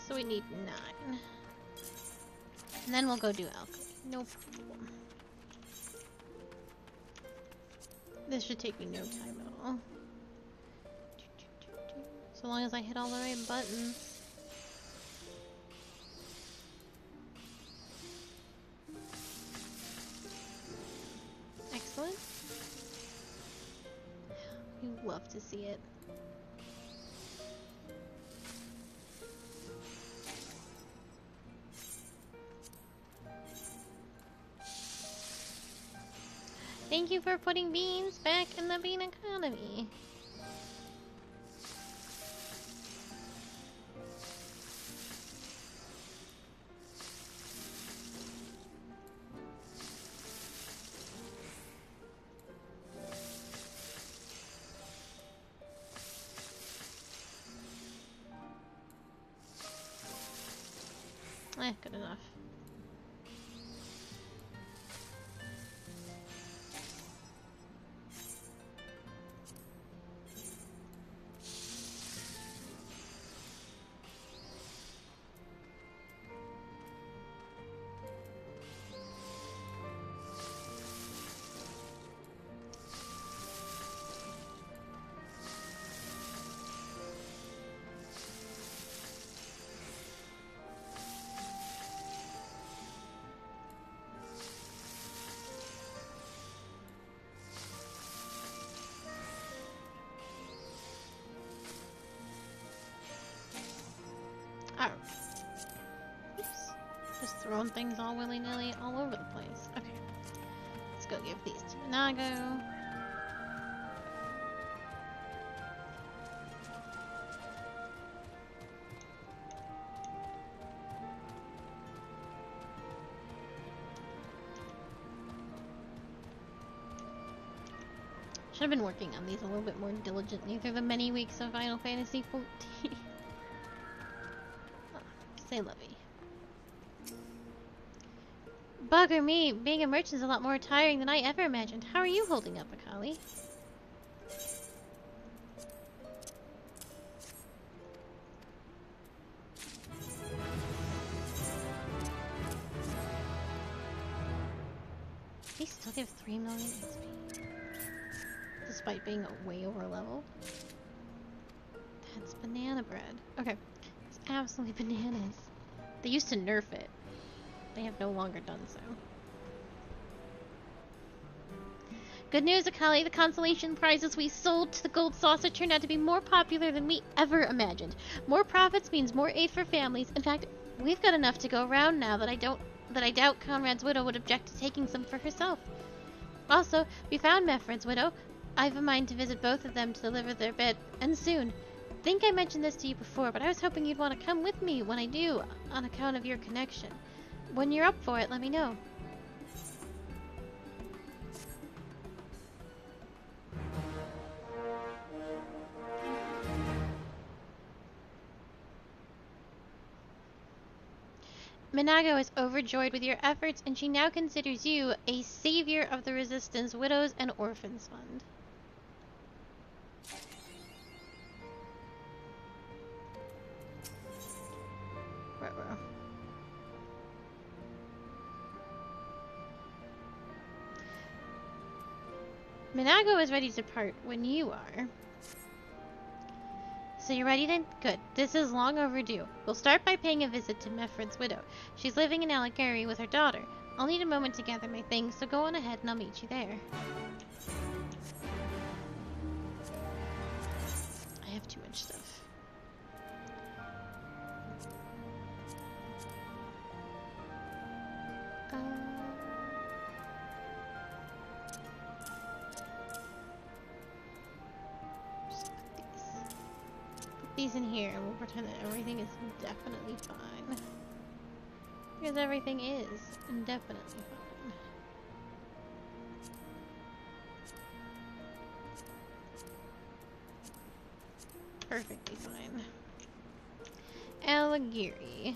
So we need 9. And then we'll go do alchemy. No problem. This should take me no time at all. So long as I hit all the right buttons. Excellent. You love to see it. Thank you for putting beans back in the bean economy. Good enough. Just throwing things all willy-nilly all over the place. Okay. Let's go give these to Nago. Should have been working on these a little bit more diligently through the many weeks of Final Fantasy XIV. Oh, say lovey. Bugger me, being a merchant is a lot more tiring than I ever imagined. How are you holding up, Akali? They still give 3 million XP. Despite being way over level. That's banana bread. Okay. It's absolutely bananas. They used to nerf it. They have no longer done so. Good news, Akali. The consolation prizes we sold to the Gold Saucer turned out to be more popular than we ever imagined. More profits means more aid for families. In fact, we've got enough to go around now that I doubt Conrad's widow would object to taking some for herself. Also, we found Meffred's widow. I've a mind to visit both of them to deliver their bed, and soon. Think I mentioned this to you before, but I was hoping you'd want to come with me when I do, on account of your connection. When you're up for it, let me know. Minago is overjoyed with your efforts, and she now considers you a savior of the Resistance Widows and Orphans Fund. Ruh-roh. Minago is ready to depart when you are. So you're ready then? Good. This is long overdue. We'll start by paying a visit to Meffred's widow. She's living in Alighieri with her daughter. I'll need a moment to gather my things, so go on ahead and I'll meet you there. I have too much stuff. These in here and we'll pretend that everything is definitely fine. Because everything is indefinitely fine. Perfectly fine. Alighieri.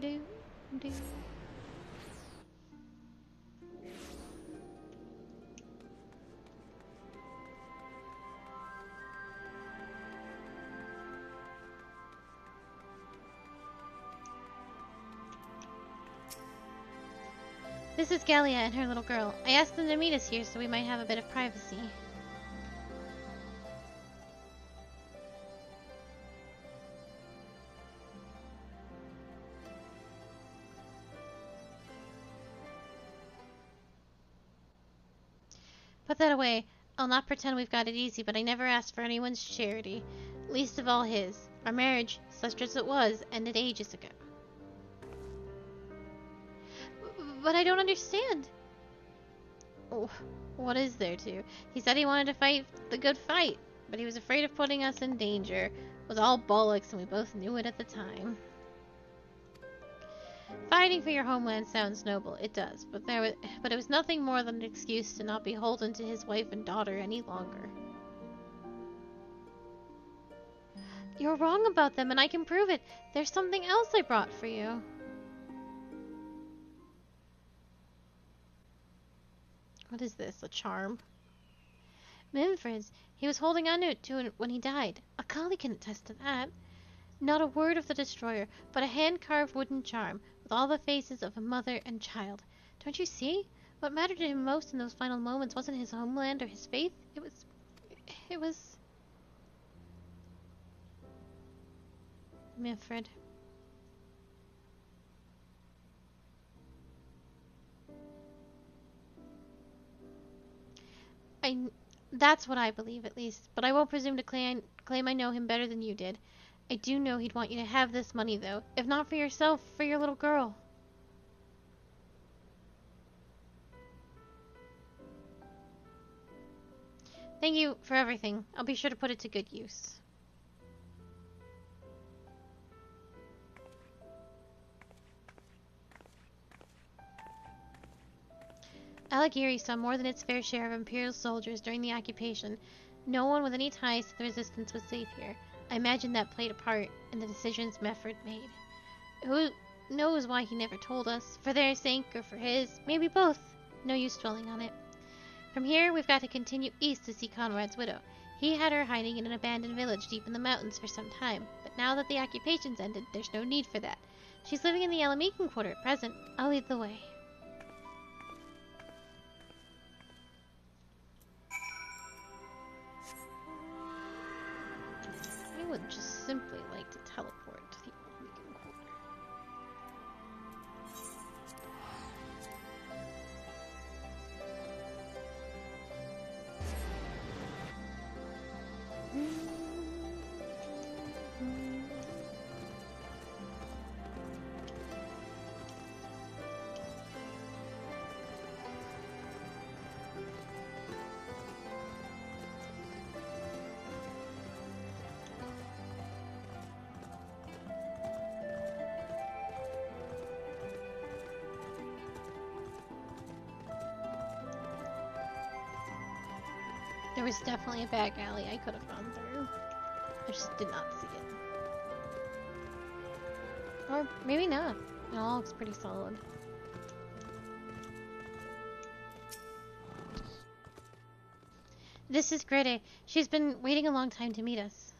Do. This is Galia and her little girl. I asked them to meet us here so we might have a bit of privacy. Put that away. I'll not pretend we've got it easy, but I never asked for anyone's charity. Least of all his. Our marriage, such as it was, ended ages ago. But I don't understand. Oh, what is there to? He said he wanted to fight the good fight, but he was afraid of putting us in danger. It was all bollocks, and we both knew it at the time. Fighting for your homeland sounds noble, it does, but it was nothing more than an excuse to not be beholden to his wife and daughter any longer. You're wrong about them, and I can prove it. There's something else I brought for you. What is this, a charm? Minfred's. He was holding on to it when he died. A collie can attest to that. Not a word of the destroyer, but a hand-carved wooden charm, with all the faces of a mother and child. Don't you see? What mattered to him most in those final moments wasn't his homeland or his faith. It was... Minfred. That's what I believe, at least. But I won't presume to claim I know him better than you did. I do know he'd want you to have this money, though. If not for yourself, for your little girl. Thank you for everything. I'll be sure to put it to good use. Alighieri saw more than its fair share of Imperial soldiers during the occupation. No one with any ties to the Resistance was safe here. I imagine that played a part in the decisions Meffred made. Who knows why he never told us? For their sake or for his? Maybe both. No use dwelling on it. From here, we've got to continue east to see Conrad's widow. He had her hiding in an abandoned village deep in the mountains for some time, but now that the occupation's ended, there's no need for that. She's living in the Alamican quarter at present. I'll lead the way. I would just simply like to teleport to the Alamican quarter. There was definitely a back alley I could have gone through. I just did not see it. Or maybe not. It all looks pretty solid. This is Grete. She's been waiting a long time to meet us.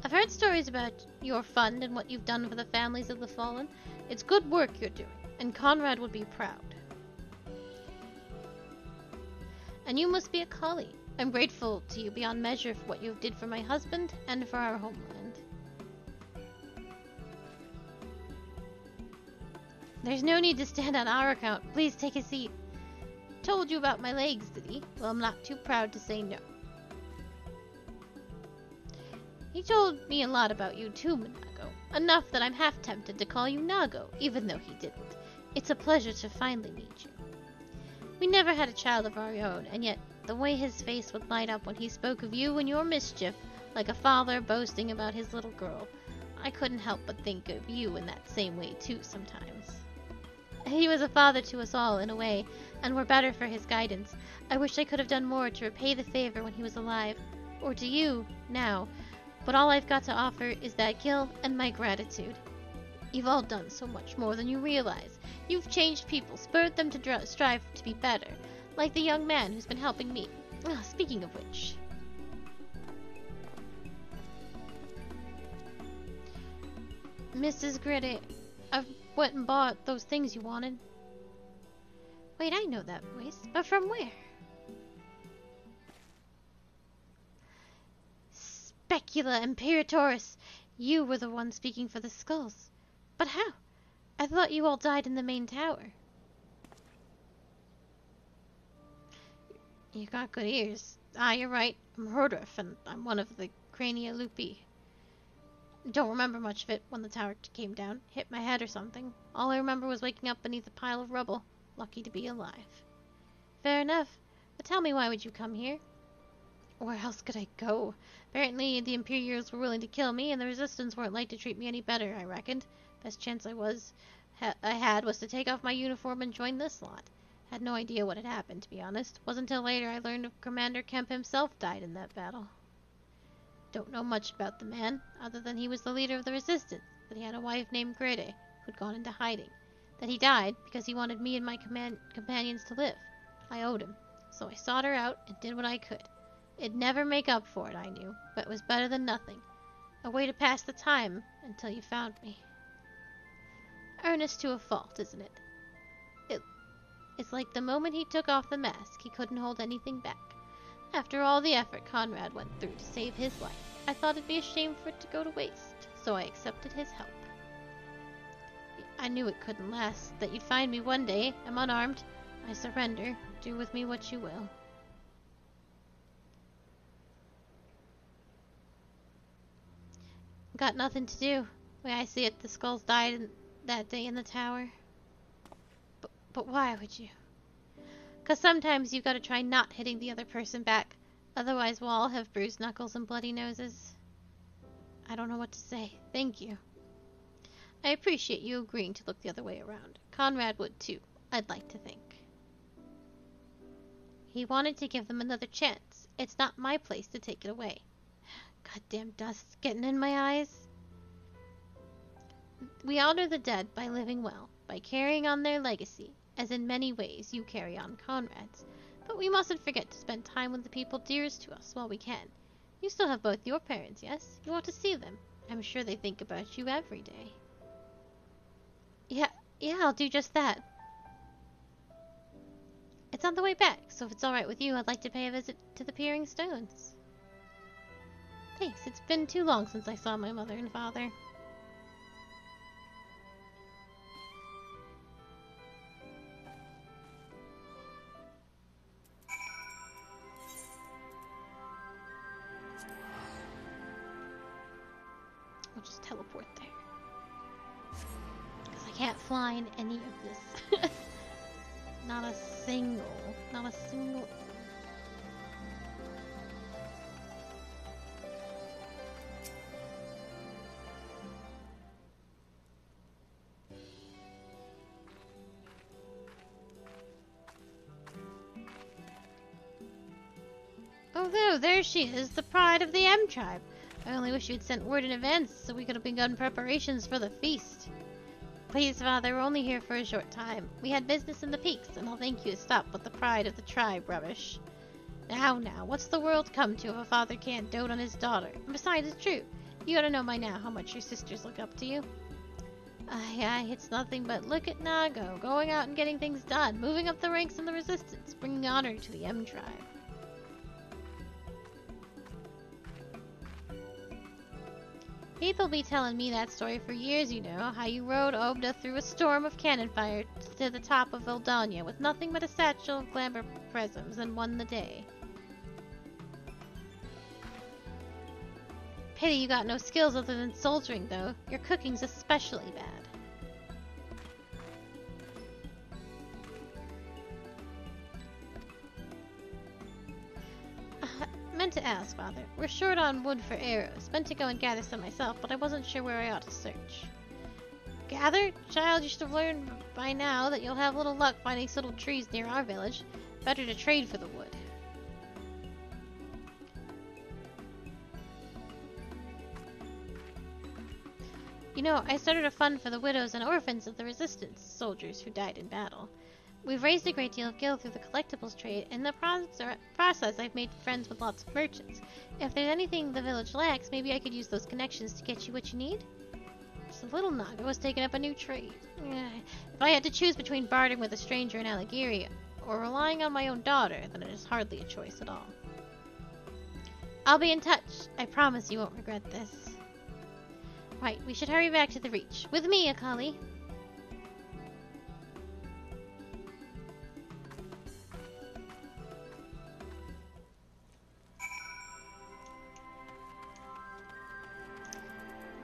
I've heard stories about your fund and what you've done for the families of the fallen. It's good work you're doing, and Conrad would be proud. And you must be a collie. I'm grateful to you beyond measure for what you did for my husband and for our homeland. There's no need to stand on our account. Please take a seat. Told you about my legs, did he? Well, I'm not too proud to say no. He told me a lot about you too, Minago. Enough that I'm half tempted to call you Nago, even though he didn't. It's a pleasure to finally meet you. We never had a child of our own, and yet the way his face would light up when he spoke of you and your mischief, like a father boasting about his little girl. I couldn't help but think of you in that same way too sometimes. He was a father to us all in a way, and we're better for his guidance. I wish I could have done more to repay the favor when he was alive, or to you, now. But all I've got to offer is that guilt and my gratitude. You've all done so much more than you realize. You've changed people, spurred them to strive to be better, like the young man who's been helping me. Speaking of which... Mrs. Grete, I've went and bought those things you wanted. Wait, I know that voice, but from where? Specula Imperatoris, you were the one speaking for the skulls. But how? I thought you all died in the main tower. You got good ears. You're right. I'm Hordorf, and I'm one of the Crania Lupi. Don't remember much of it when the tower came down. Hit my head or something. All I remember was waking up beneath a pile of rubble. Lucky to be alive. Fair enough. But tell me, why would you come here? Where else could I go? Apparently the Imperials were willing to kill me, and the Resistance weren't like to treat me any better, I reckoned. Best chance I had was to take off my uniform and join this lot. Had no idea what had happened, to be honest. Wasn't until later I learned Commander Kemp himself died in that battle. Don't know much about the man, other than he was the leader of the Resistance, that he had a wife named Grete, who'd gone into hiding. That he died because he wanted me and my companions to live. I owed him, so I sought her out and did what I could. It'd never make up for it, I knew, but it was better than nothing. A way to pass the time until you found me. Earnest to a fault, isn't it? It's like the moment he took off the mask, he couldn't hold anything back. After all the effort Conrad went through to save his life, I thought it'd be a shame for it to go to waste, so I accepted his help. I knew it couldn't last, that you'd find me one day. I'm unarmed. I surrender. Do with me what you will. Got nothing to do. The way I see it, the skulls died that day in the tower. But why would you? 'Cause sometimes you gotta try not hitting the other person back. Otherwise we'll all have bruised knuckles and bloody noses. I don't know what to say. Thank you. I appreciate you agreeing to look the other way around. Conrad would too, I'd like to think. He wanted to give them another chance. It's not my place to take it away. Goddamn dust getting in my eyes. We honor the dead by living well, by carrying on their legacy, as in many ways you carry on Conrad's. But we mustn't forget to spend time with the people dearest to us while we can. You still have both your parents, yes? You want to see them. I'm sure they think about you every day. Yeah, I'll do just that. It's on the way back, so if it's alright with you, I'd like to pay a visit to the Peering Stones. Thanks, it's been too long since I saw my mother and father. We'll just teleport there. Because I can't fly in any of this. Not a single. Oh, there she is, the pride of the M tribe. I only wish you'd sent word in advance so we could have begun preparations for the feast. Please, Father, we're only here for a short time. We had business in the peaks, and I'll thank you to stop with the pride of the tribe rubbish. Now, what's the world come to if a father can't dote on his daughter? And besides, it's true. You ought to know by now how much your sisters look up to you. Aye, it's nothing but look at Nago, going out and getting things done, moving up the ranks in the resistance, bringing honor to the M tribe. People be telling me that story for years, you know, how you rode Obda through a storm of cannon fire to the top of Eldania with nothing but a satchel of glamour presents and won the day. Pity you got no skills other than soldiering, though. Your cooking's especially bad. Meant to ask, Father. We're short on wood for arrows. Meant to go and gather some myself, but I wasn't sure where I ought to search. Gather? Child, you should have learned by now that you'll have little luck finding little trees near our village. Better to trade for the wood. You know, I started a fund for the widows and orphans of the resistance soldiers who died in battle. We've raised a great deal of gil through the collectibles trade, and in the process I've made friends with lots of merchants. If there's anything the village lacks, maybe I could use those connections to get you what you need? So little Naga was taking up a new trade. If I had to choose between bartering with a stranger in Allegheny or relying on my own daughter, then it is hardly a choice at all. I'll be in touch. I promise you won't regret this. Right, we should hurry back to the Reach. With me, Akali.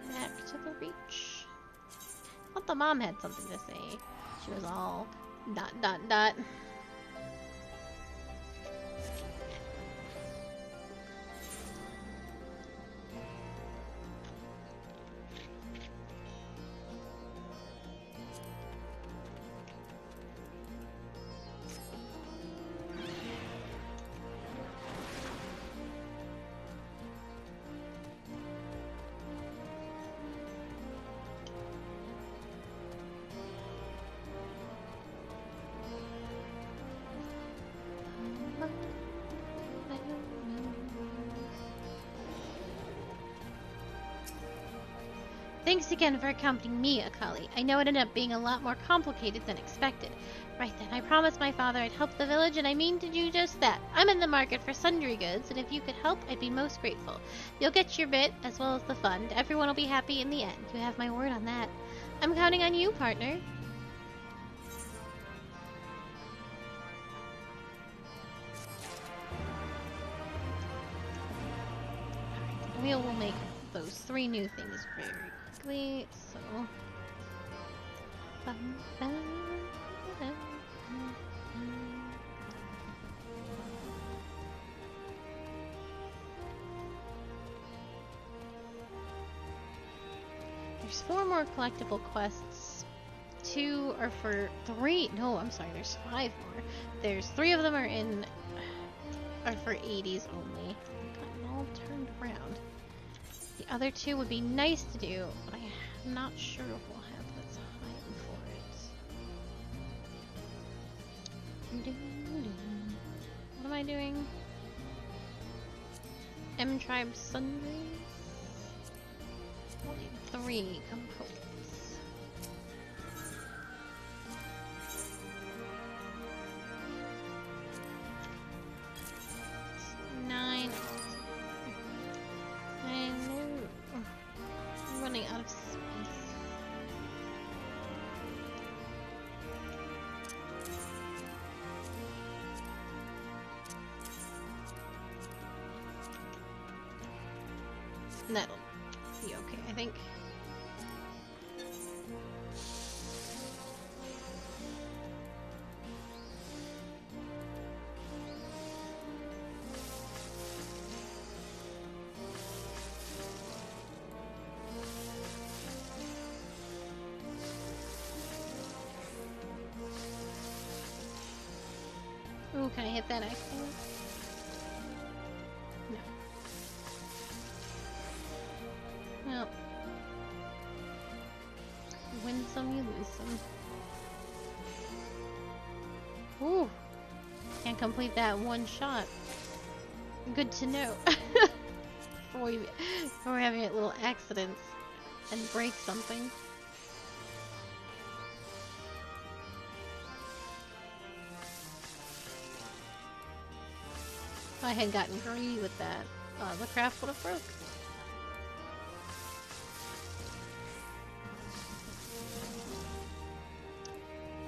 Back to the Reach. I thought the mom had something to say. She was all ... Thanks again for accompanying me, Akali. I know it ended up being a lot more complicated than expected. Right then, I promised my father I'd help the village, and I mean to do just that. I'm in the market for sundry goods, and if you could help, I'd be most grateful. You'll get your bit, as well as the fund. Everyone will be happy in the end. You have my word on that. I'm counting on you, partner. We will make those 3 new things very quickly, so... There's 4 more collectible quests. 2 are for 3. No, I'm sorry, there's 5 more. There's 3 of them are for 80s only. Got them all turned around. The other 2 would be nice to do, but I'm not sure if we'll have the time for it. What am I doing? M Tribe Sundries? Only 3 components. It's 9. I know. I'm running out of space. That'll be okay, I think. Ooh, can I hit that accident? win some, you lose some. Ooh. Can't complete that one shot. Good to know. before we're having little accidents and break something. If I had gotten greedy with that, the craft would have broke.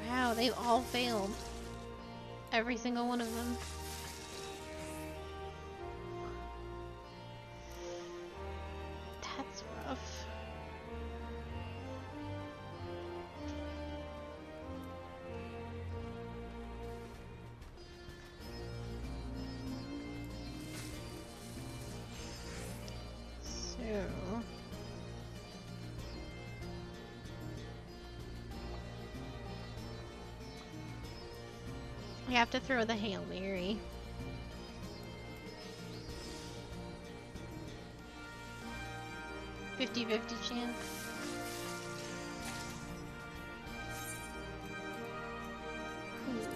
Wow, they've all failed. Every single one of them. That's rough. So... we have to throw the Hail Mary. $50-50 chance. Ooh.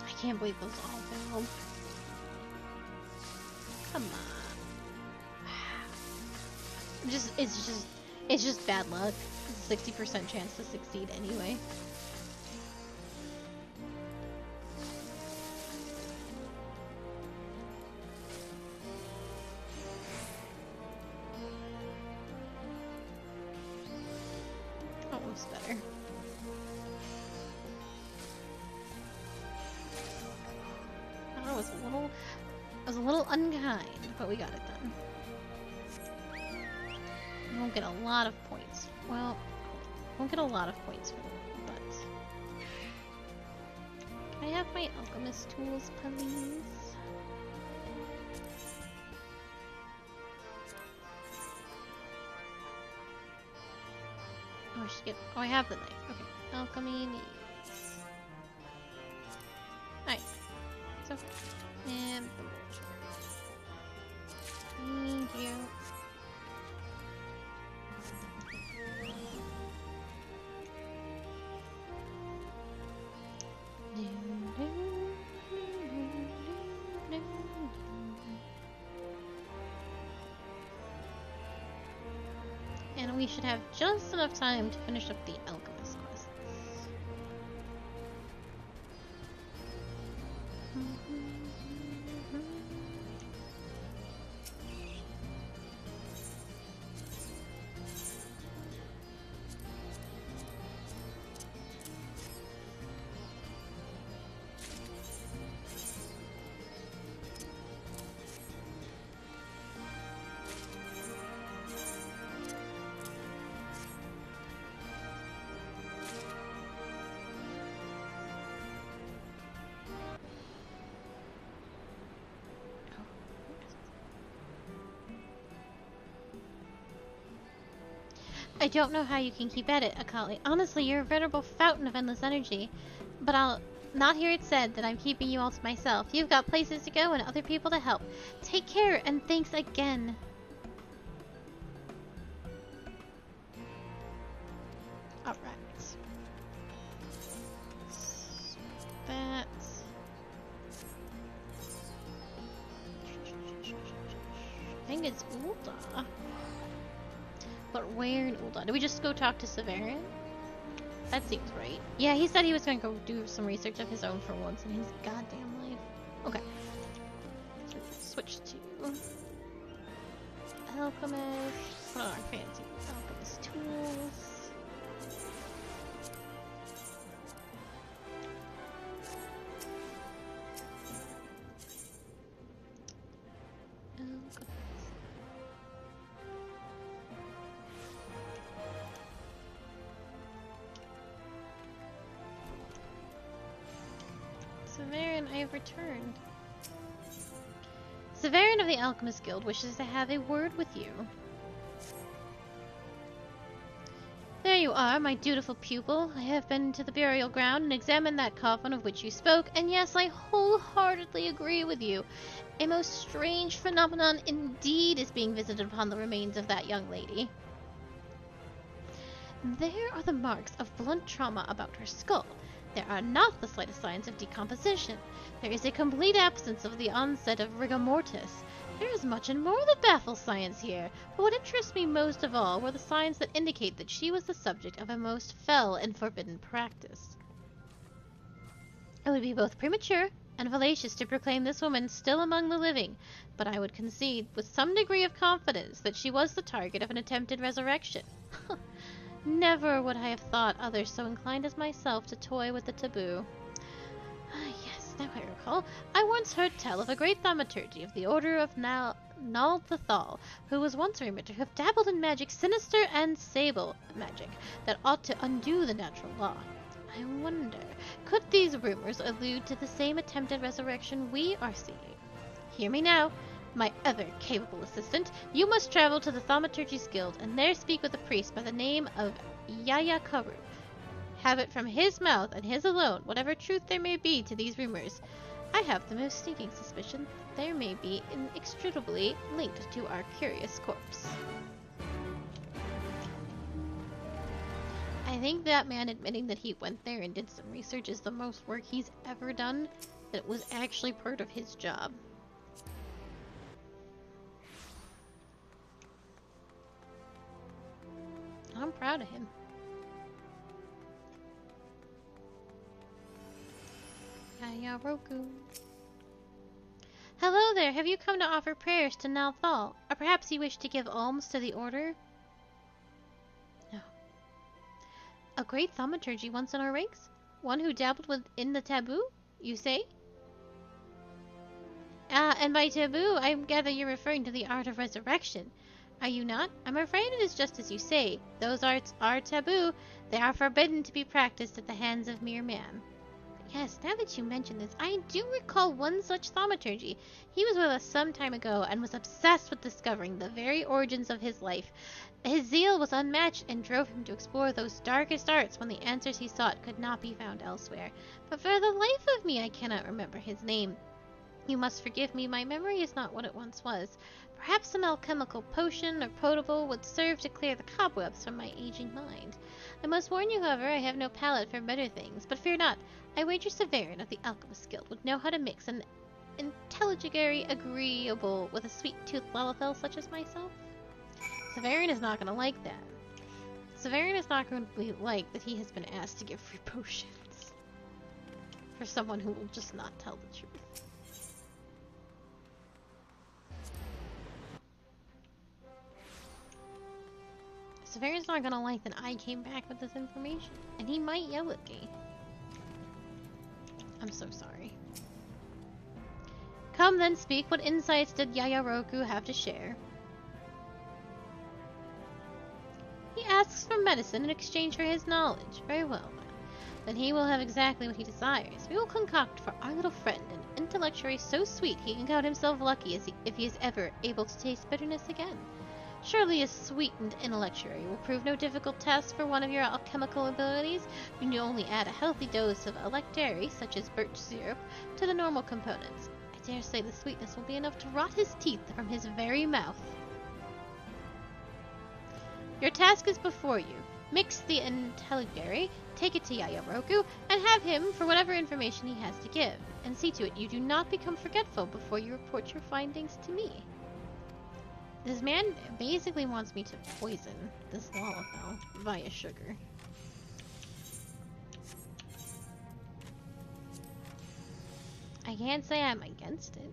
I can't believe those all failed. Come on. It's just bad luck. It's a 60% chance to succeed anyway. Almost better. I don't know, it was a little unkind, but we got it done. We won't get a lot of points. Well, won't get a lot of points for it, but... can I have my alchemist tools, please? Oh, I should get... oh, I have the knife. Okay. Alchemy needs... alright. So... and... thank you. And we should have just enough time to finish up the alchemist quests. I don't know how you can keep at it, Akali. Honestly, you're a veritable fountain of endless energy. But I'll not hear it said that I'm keeping you all to myself. You've got places to go and other people to help. Take care, and thanks again. Alright. That's... I think it's Ulda. But where in Ulda? Did we just go talk to Severin? That seems right. Yeah, he said he was going to go do some research of his own for once in his goddamn life. Okay. Switch to... alchemist. What are our fancy alchemist tools? Alchemist. Severin, I have returned. Severin of the Alchemist Guild wishes to have a word with you. There you you are, my dutiful pupil. I have been to the burial ground and examined that coffin of which you spoke, and yes, I wholeheartedly agree with you. A most strange phenomenon indeed is being visited upon the remains of that young lady. There are the marks of blunt trauma about her skull. There are not the slightest signs of decomposition. There is a complete absence of the onset of rigor mortis. There is much and more that baffles science here, but what interests me most of all were the signs that indicate that she was the subject of a most fell and forbidden practice. It would be both premature and fallacious to proclaim this woman still among the living, but I would concede with some degree of confidence that she was the target of an attempted resurrection. Never would I have thought others so inclined as myself to toy with the taboo. Yes, now I recall. I once heard tell of a great thaumaturge of the order of Nal'thal, who was once rumored to have dabbled in magic sinister and sable magic that ought to undo the natural law. I wonder, could these rumors allude to the same attempted resurrection we are seeing? Hear me now. My ever-capable assistant, you must travel to the Thaumaturgy's Guild and there speak with a priest by the name of Yayakaru. Have it from his mouth and his alone, whatever truth there may be to these rumors. I have the most sneaking suspicion that there may be inextricably linked to our curious corpse. I think that man admitting that he went there and did some research is the most work he's ever done, that was actually part of his job. I'm proud of him. Yayaroku. Hello there, have you come to offer prayers to Nal'thal? Or perhaps you wish to give alms to the order? No. A great thaumaturgy once in our ranks? One who dabbled within the taboo, you say? And by taboo, I gather you're referring to the art of resurrection. Are you not? I'm afraid it is just as you say. Those arts are taboo. They are forbidden to be practiced at the hands of mere man. Yes, now that you mention this, I do recall one such thaumaturgy. He was with us some time ago and was obsessed with discovering the very origins of his life. His zeal was unmatched and drove him to explore those darkest arts when the answers he sought could not be found elsewhere. But for the life of me, I cannot remember his name. You must forgive me, my memory is not what it once was. Perhaps some alchemical potion or potable would serve to clear the cobwebs from my aging mind. I must warn you, however, I have no palate for better things, but fear not. I wager Severin of the Alchemist Guild would know how to mix an intelligere agreeable with a sweet-toothed Lalafell such as myself. Severin is not going to like that. Severin is not going to like that he has been asked to give free potions for someone who will just not tell the truth. Severin's not gonna like that I came back with this information, and he might yell at me. I'm so sorry. Come then, speak. What insights did Yayaroku have to share? He asks for medicine in exchange for his knowledge. Very well, then he will have exactly what he desires. We will concoct for our little friend an intellectuary so sweet he can count himself lucky if he is ever able to taste bitterness again. Surely a sweetened intellectuary will prove no difficult task for one of your alchemical abilities. You need only add a healthy dose of electari, such as birch syrup, to the normal components. I dare say the sweetness will be enough to rot his teeth from his very mouth. Your task is before you. Mix the intelligere, take it to Yayaroku, and have him for whatever information he has to give. And see to it you do not become forgetful before you report your findings to me. This man basically wants me to poison this Lalafell via sugar. I can't say I'm against it.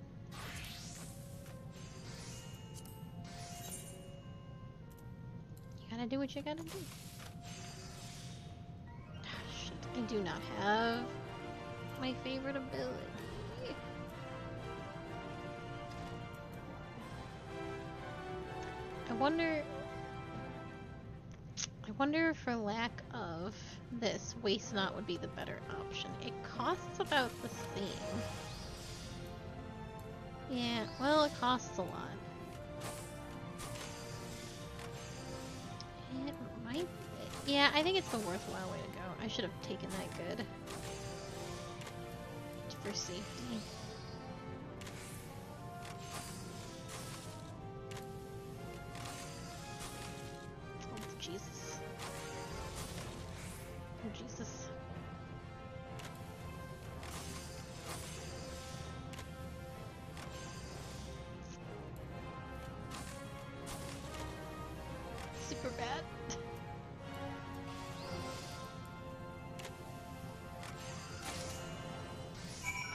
You gotta do what you gotta do. Shit, I do not have my favorite ability. I wonder if for lack of this, Waste Not would be the better option. It costs about the same. Yeah, well, it costs a lot. It might be. Yeah, I think it's the worthwhile way to go. I should have taken that good. For safety. Oh, Jesus. Oh, Jesus. Super bad.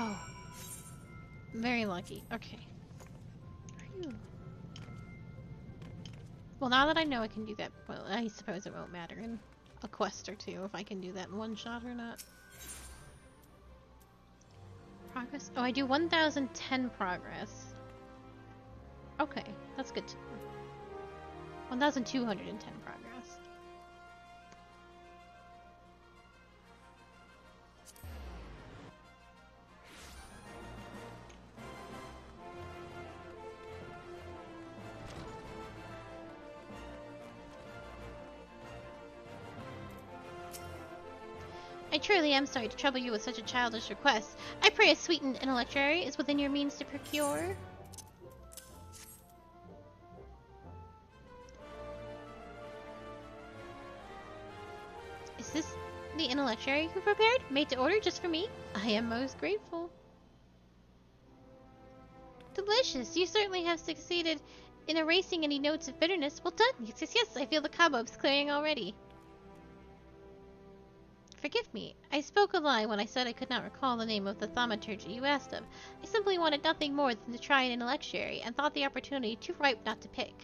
Oh. Very lucky. Okay. Phew. Well, now that I know I can do that, well, I suppose it won't matter in a quest or two if I can do that in one shot or not. Progress? Oh, I do 1,010 progress. Okay, that's good to know. 1,210 progress. I truly am sorry to trouble you with such a childish request. I pray a sweetened intellectuary is within your means to procure. Is this the intellectuary you prepared? Made to order just for me? I am most grateful. Delicious! You certainly have succeeded in erasing any notes of bitterness. Well done! Yes, yes, yes! I feel the cobwebs clearing already. Forgive me. I spoke a lie when I said I could not recall the name of the thaumaturgy you asked of. I simply wanted nothing more than to try an intellectuary, and thought the opportunity too ripe not to pick.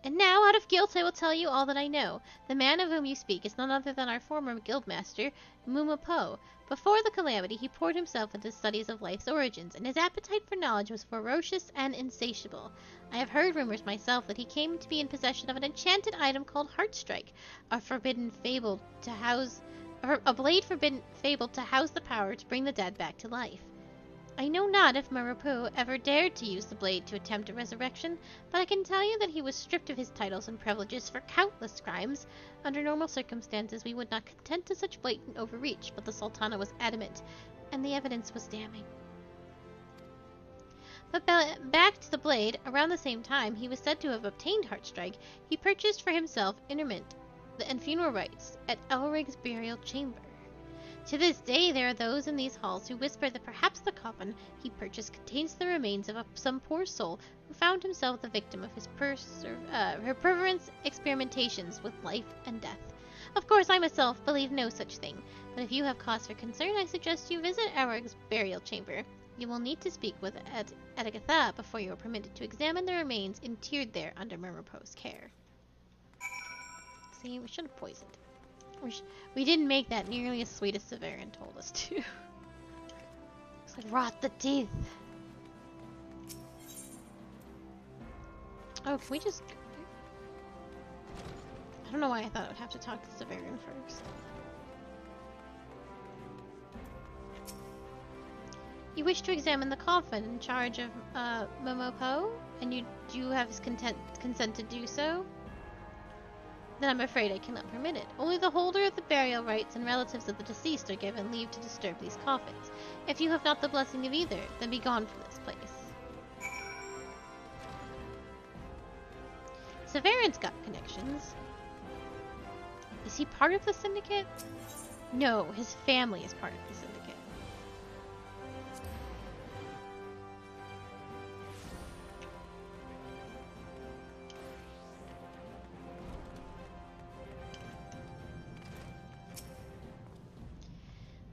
And now, out of guilt, I will tell you all that I know. The man of whom you speak is none other than our former guildmaster, Muma Po. Before the calamity, he poured himself into studies of life's origins, and his appetite for knowledge was ferocious and insatiable. I have heard rumors myself that he came to be in possession of an enchanted item called Heartstrike, a blade forbidden fabled to house the power to bring the dead back to life. I know not if Marupu ever dared to use the blade to attempt a resurrection, but I can tell you that he was stripped of his titles and privileges for countless crimes. Under normal circumstances, we would not consent to such blatant overreach, but the Sultana was adamant, and the evidence was damning. But back to the blade, around the same time he was said to have obtained Heartstrike, he purchased for himself interment and funeral rites at Elrig's burial chamber. To this day, there are those in these halls who whisper that perhaps the coffin he purchased contains the remains of some poor soul who found himself the victim of his her perverse experimentations with life and death. Of course, I myself believe no such thing, but if you have cause for concern, I suggest you visit Elrig's burial chamber. You will need to speak with Agatha before you are permitted to examine the remains interred there under Murmurpo's care. See, we should have poisoned. We didn't make that nearly as sweet as Severin told us to. It's like rot the teeth. Oh, can we just... I don't know why I thought I would have to talk to Severin first. You wish to examine the coffin in charge of Momopo, and you do have his consent to do so? Then I'm afraid I cannot permit it. Only the holder of the burial rites and relatives of the deceased are given leave to disturb these coffins. If you have not the blessing of either, then be gone from this place. Severin's got connections. Is he part of the syndicate? No, his family is part of the syndicate.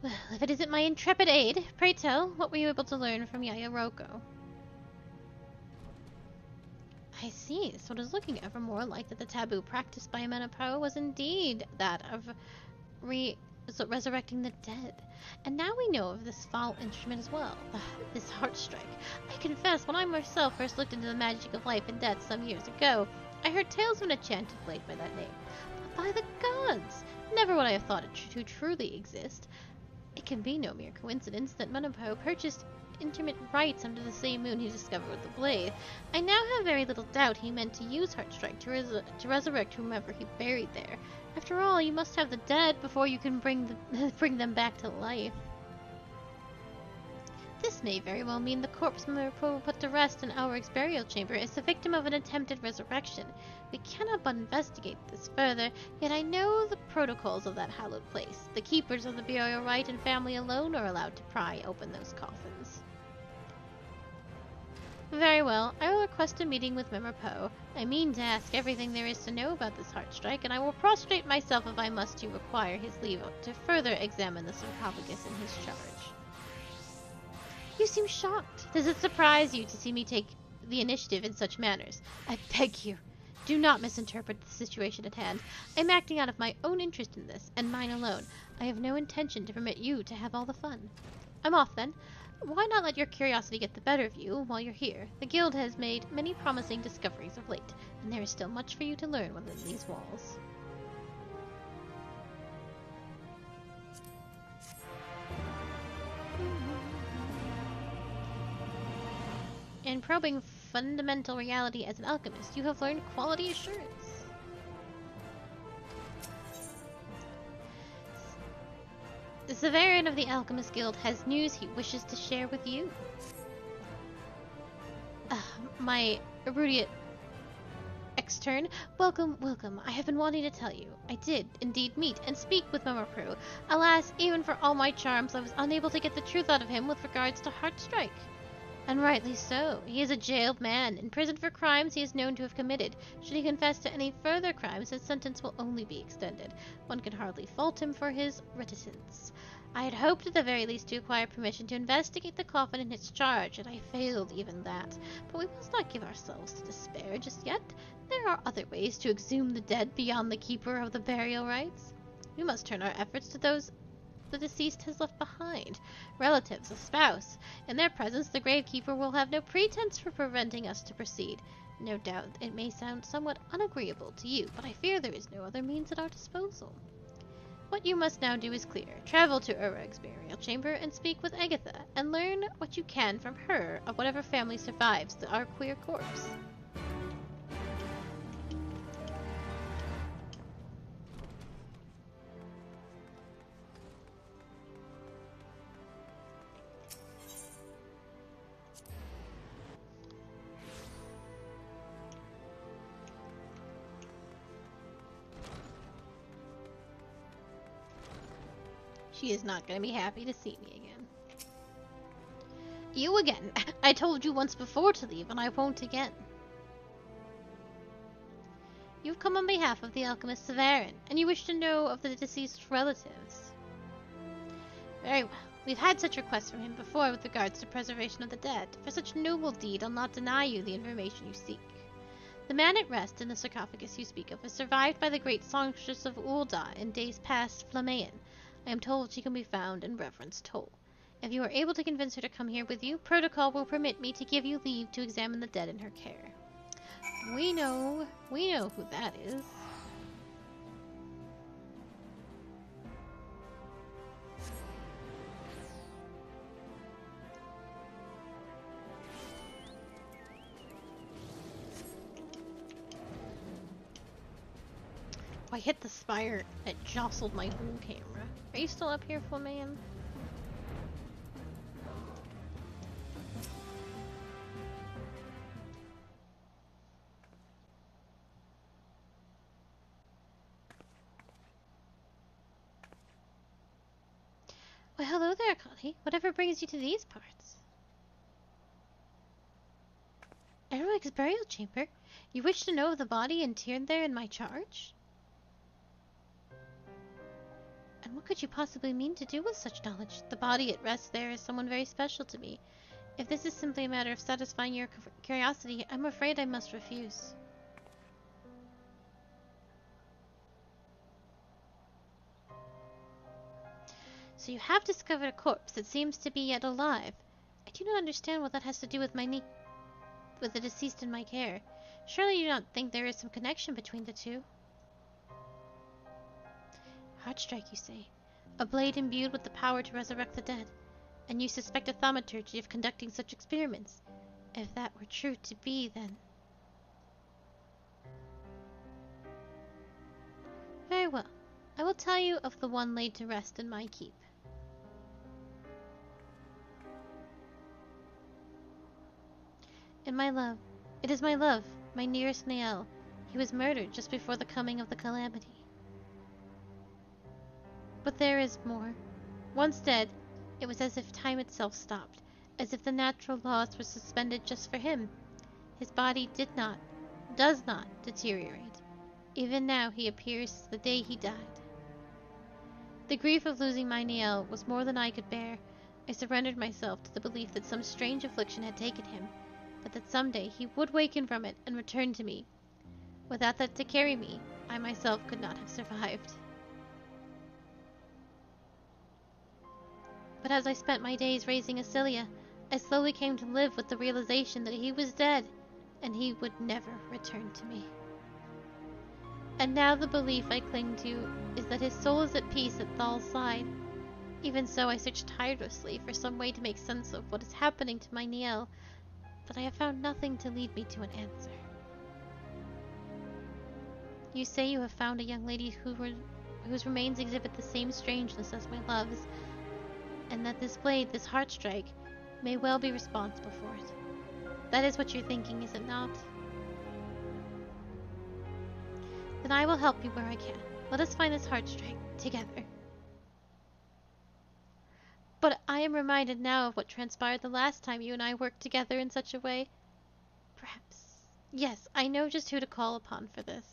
Well, if it isn't my intrepid aide, pray tell, what were you able to learn from Yaya Roko? I see, so it is looking ever more like that the taboo practiced by Menapo was indeed that of resurrecting the dead. And now we know of this foul instrument as well, this Heartstrike. I confess, when I myself first looked into the magic of life and death some years ago, I heard tales of an enchanted blade by that name. But by the gods! Never would I have thought it to truly exist. It can be no mere coincidence that Menapo purchased intimate rites under the same moon he discovered with the blade, I now have very little doubt he meant to use Heartstrike to resurrect whomever he buried there. After all, you must have the dead before you can bring them back to life. This may very well mean the corpse Mirapo put to rest in Ulrich's burial chamber is the victim of an attempted resurrection. We cannot but investigate this further, yet I know the protocols of that hallowed place. The keepers of the burial rite and family alone are allowed to pry open those coffins. Very well, I will request a meeting with Mirapo. I mean to ask everything there is to know about this Heartstrike, and I will prostrate myself if I must to require his leave to further examine the sarcophagus in his charge. You seem shocked. Does it surprise you to see me take the initiative in such matters? I beg you, do not misinterpret the situation at hand. I am acting out of my own interest in this, and mine alone. I have no intention to permit you to have all the fun. I'm off then. Why not let your curiosity get the better of you while you're here? The guild has made many promising discoveries of late, and there is still much for you to learn within these walls. In probing fundamental reality as an alchemist, you have learned quality assurance. The Severian of the Alchemist Guild has news he wishes to share with you. My erudite extern, welcome. I have been wanting to tell you. I did indeed meet and speak with Mirapo. Alas, even for all my charms, I was unable to get the truth out of him with regards to Heartstrike. And rightly so. He is a jailed man, imprisoned for crimes he is known to have committed. Should he confess to any further crimes, his sentence will only be extended. One can hardly fault him for his reticence. I had hoped at the very least to acquire permission to investigate the coffin in its charge, and I failed even that. But we must not give ourselves to despair just yet. There are other ways to exhume the dead beyond the keeper of the burial rites. We must turn our efforts to those the deceased has left behind, relatives, a spouse. In their presence, the gravekeeper will have no pretense for preventing us to proceed. No doubt it may sound somewhat unagreeable to you, but I fear there is no other means at our disposal. What you must now do is clear. Travel to Ulrich's burial chamber and speak with Agatha, and learn what you can from her of whatever family survives our queer corpse. She is not going to be happy to see me again. You again! I told you once before to leave, and I won't again. You've come on behalf of the alchemist Severin, and you wish to know of the deceased's relatives. Very well. We've had such requests from him before with regards to preservation of the dead. For such noble deed, I'll not deny you the information you seek. The man at rest in the sarcophagus you speak of was survived by the great songstress of Ul'dah in days past, Flamean. I am told she can be found in Reverend's Toll. If you are able to convince her to come here with you, protocol will permit me to give you leave to examine the dead in her care. We know who that is. I hit the spire that jostled my whole camera. Are you still up here, Flamean? Well, hello there, Connie. Whatever brings you to these parts? Ulrich's burial chamber? You wish to know of the body interred there in my charge? And what could you possibly mean to do with such knowledge? The body at rest there is someone very special to me. If this is simply a matter of satisfying your curiosity, I'm afraid I must refuse. So you have discovered a corpse that seems to be yet alive. I do not understand what that has to do with with the deceased in my care. Surely you do not think there is some connection between the two? Heartstrike, you say. A blade imbued with the power to resurrect the dead. And you suspect a thaumaturgy of conducting such experiments. If that were true to be, then... Very well. I will tell you of the one laid to rest in my keep. It is my love, my nearest Nael. He was murdered just before the coming of the calamity. But there is more. Once dead, it was as if time itself stopped, as if the natural laws were suspended just for him. His body does not deteriorate. Even now he appears the day he died. The grief of losing my Nael was more than I could bear. I surrendered myself to the belief that some strange affliction had taken him, but that someday he would waken from it and return to me. Without that to carry me, I myself could not have survived. But as I spent my days raising Acilia, I slowly came to live with the realization that he was dead, and he would never return to me. And now the belief I cling to is that his soul is at peace at Thal's side. Even so, I search tirelessly for some way to make sense of what is happening to my Nael, but I have found nothing to lead me to an answer. You say you have found a young lady whose remains exhibit the same strangeness as my love's, and that this blade, this heart strike, may well be responsible for it. That is what you're thinking, is it not? Then I will help you where I can. Let us find this heart strike together. But I am reminded now of what transpired the last time you and I worked together in such a way. Perhaps. Yes, I know just who to call upon for this.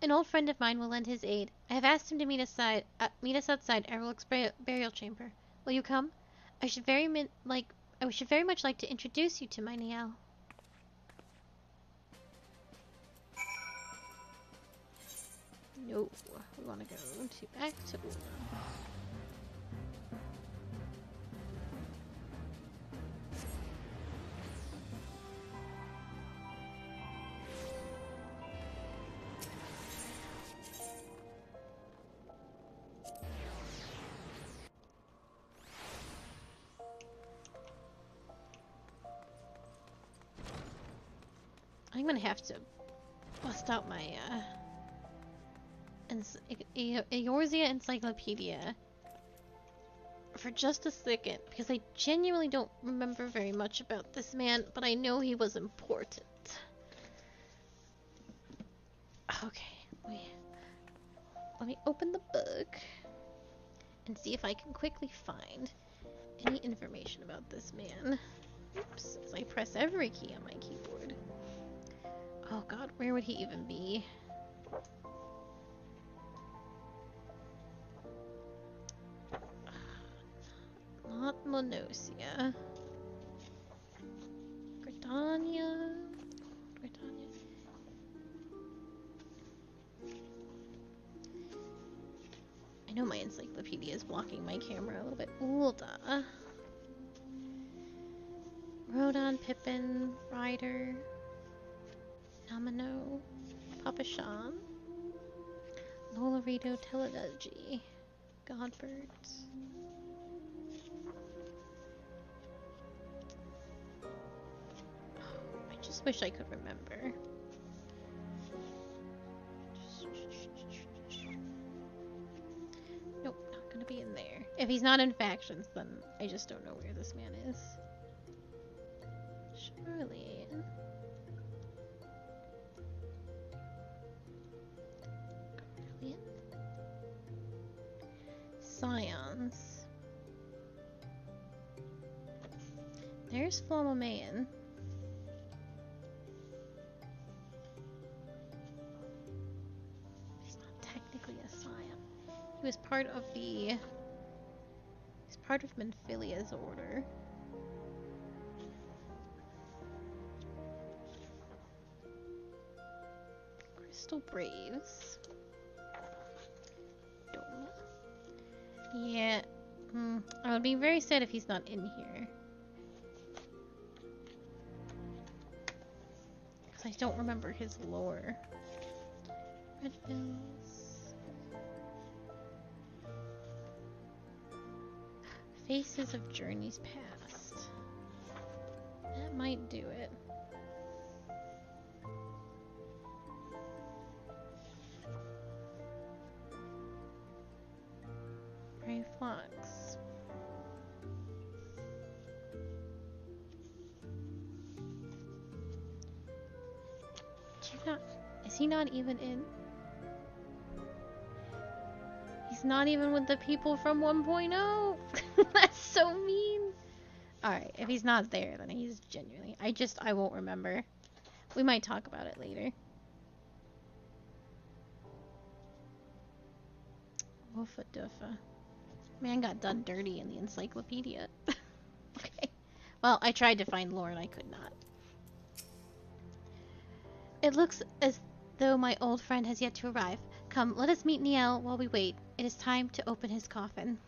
An old friend of mine will lend his aid. I have asked him to meet us outside Errol's burial chamber. Will you come? I should very much like to introduce you to my Nael. No, we want to go back to Ulm. I'm gonna have to bust out my Eorzea Encyclopedia for just a second, because I genuinely don't remember very much about this man, but I know he was important. Okay, let me open the book and see if I can quickly find any information about this man. Oops, as I press every key on my keyboard. Oh god, where would he even be? Not Monosia. Gridania. I know my encyclopedia is blocking my camera a little bit. Ulda. Rodon, Pippin, Ryder, Nomino, Papashan, Lolarito, Teledudgy, Godbirds. I just wish I could remember. Nope, not gonna be in there. If he's not in factions, then I just don't know where this man is. Surely. Brilliant. Scions. There's Flamaman. He's not technically a scion. He was part of he's part of Menphilia's order. Crystal Braves. Dome. Yeah. I would be very sad if he's not in here. I don't remember his lore. Red Bills. Faces of Journeys Past. That might do it. Gray Flux. Is he not even in? He's not even with the people from 1.0. That's so mean. Alright, if he's not there, then he's genuinely... I won't remember. We might talk about it later. Woofa doofa. Man got done dirty in the encyclopedia. Okay. Well, I tried to find lore and I could not. It looks as though my old friend has yet to arrive. Come, let us meet Niel while we wait. It is time to open his coffin.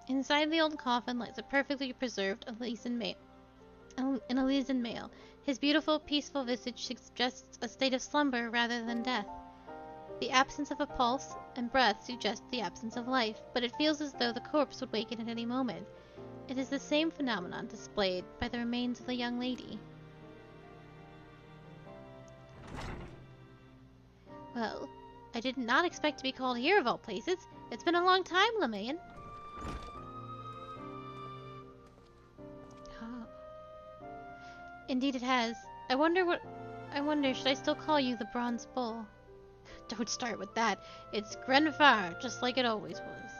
Inside the old coffin lies a perfectly preserved Elysian male. His beautiful, peaceful visage suggests a state of slumber rather than death. The absence of a pulse and breath suggests the absence of life, but it feels as though the corpse would waken at any moment. It is the same phenomenon displayed by the remains of the young lady. Well, I did not expect to be called here of all places. It's been a long time, Lemaine. Oh. Indeed it has. I wonder, should I still call you the Bronze Bull? Don't start with that. It's Grenfar, just like it always was.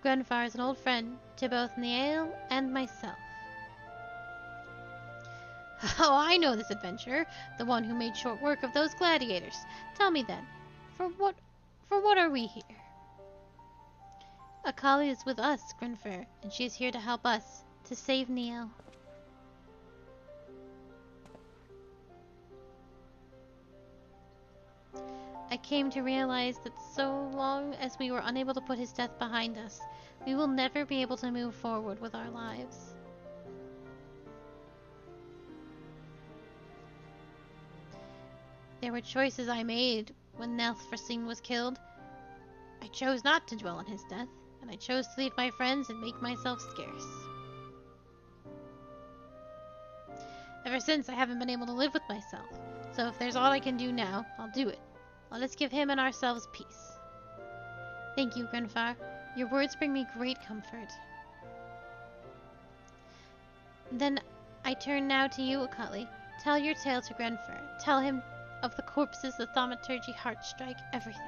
Grenfar is an old friend to both Niel and myself. Oh, I know this adventurer, the one who made short work of those gladiators. Tell me then, for what are we here? Akali is with us, Grenfar, and she is here to help us, to save Niel. I came to realize that so long as we were unable to put his death behind us, we will never be able to move forward with our lives. There were choices I made when Nelfracine was killed. I chose not to dwell on his death, and I chose to leave my friends and make myself scarce. Ever since, I haven't been able to live with myself, so if there's aught I can do now, I'll do it. Let us give him and ourselves peace. Thank you, Grenfar. Your words bring me great comfort. Then I turn now to you, Akali. Tell your tale to Grenfar. Tell him of the corpses, the thaumaturgy, heartstrike, everything.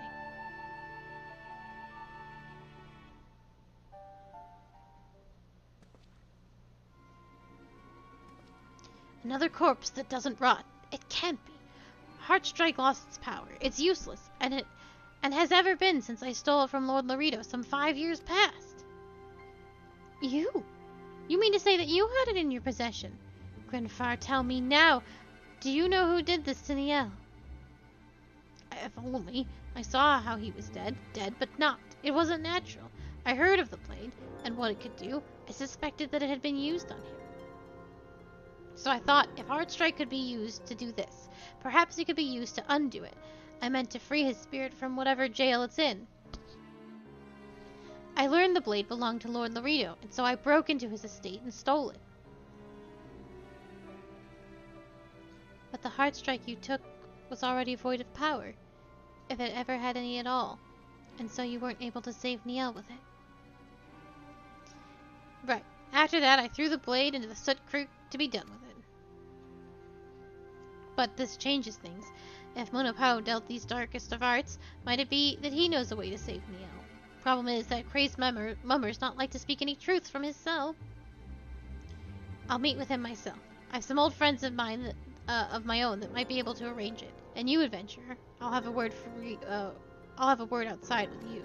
Another corpse that doesn't rot. It can't be. Heartstrike lost its power. It's useless, and has ever been since I stole it from Lord Laredo some 5 years past. You? You mean to say that you had it in your possession? Grenfar, tell me now. Do you know who did this to Niel? If only. I saw how he was dead, but not. It wasn't natural. I heard of the blade, and what it could do. I suspected that it had been used on him. So I thought, if Heartstrike could be used to do this, perhaps it could be used to undo it. I meant to free his spirit from whatever jail it's in. I learned the blade belonged to Lord Laredo, and so I broke into his estate and stole it. But the Heartstrike you took was already void of power, if it ever had any at all, and so you weren't able to save Niel with it. Right. After that, I threw the blade into the Soot Creek to be done with it. But this changes things. If Monopao dealt these darkest of arts, might it be that he knows a way to save Niel? Problem is that crazed mummer's not like to speak any truth from his cell. I'll meet with him myself. I've some old friends of mine of my own that might be able to arrange it. And you, adventurer, I'll have a word outside with you.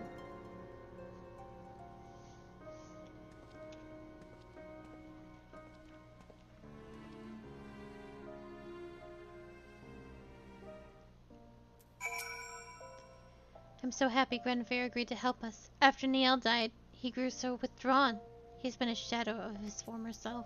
I'm so happy Grenfair agreed to help us. After Niall died, he grew so withdrawn. He's been a shadow of his former self.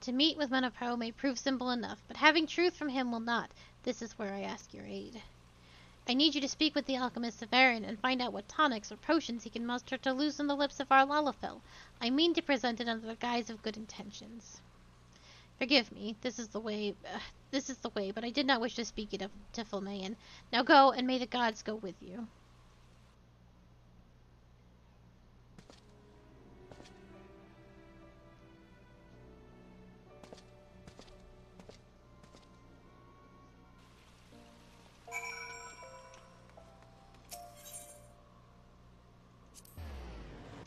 To meet with Manapao may prove simple enough, but having truth from him will not. This is where I ask your aid. I need you to speak with the alchemist of Erin and find out what tonics or potions he can muster to loosen the lips of our Lalafell. I mean to present it under the guise of good intentions. Forgive me, this is the way, but I did not wish to speak it to Filmayan. Now go, and may the gods go with you.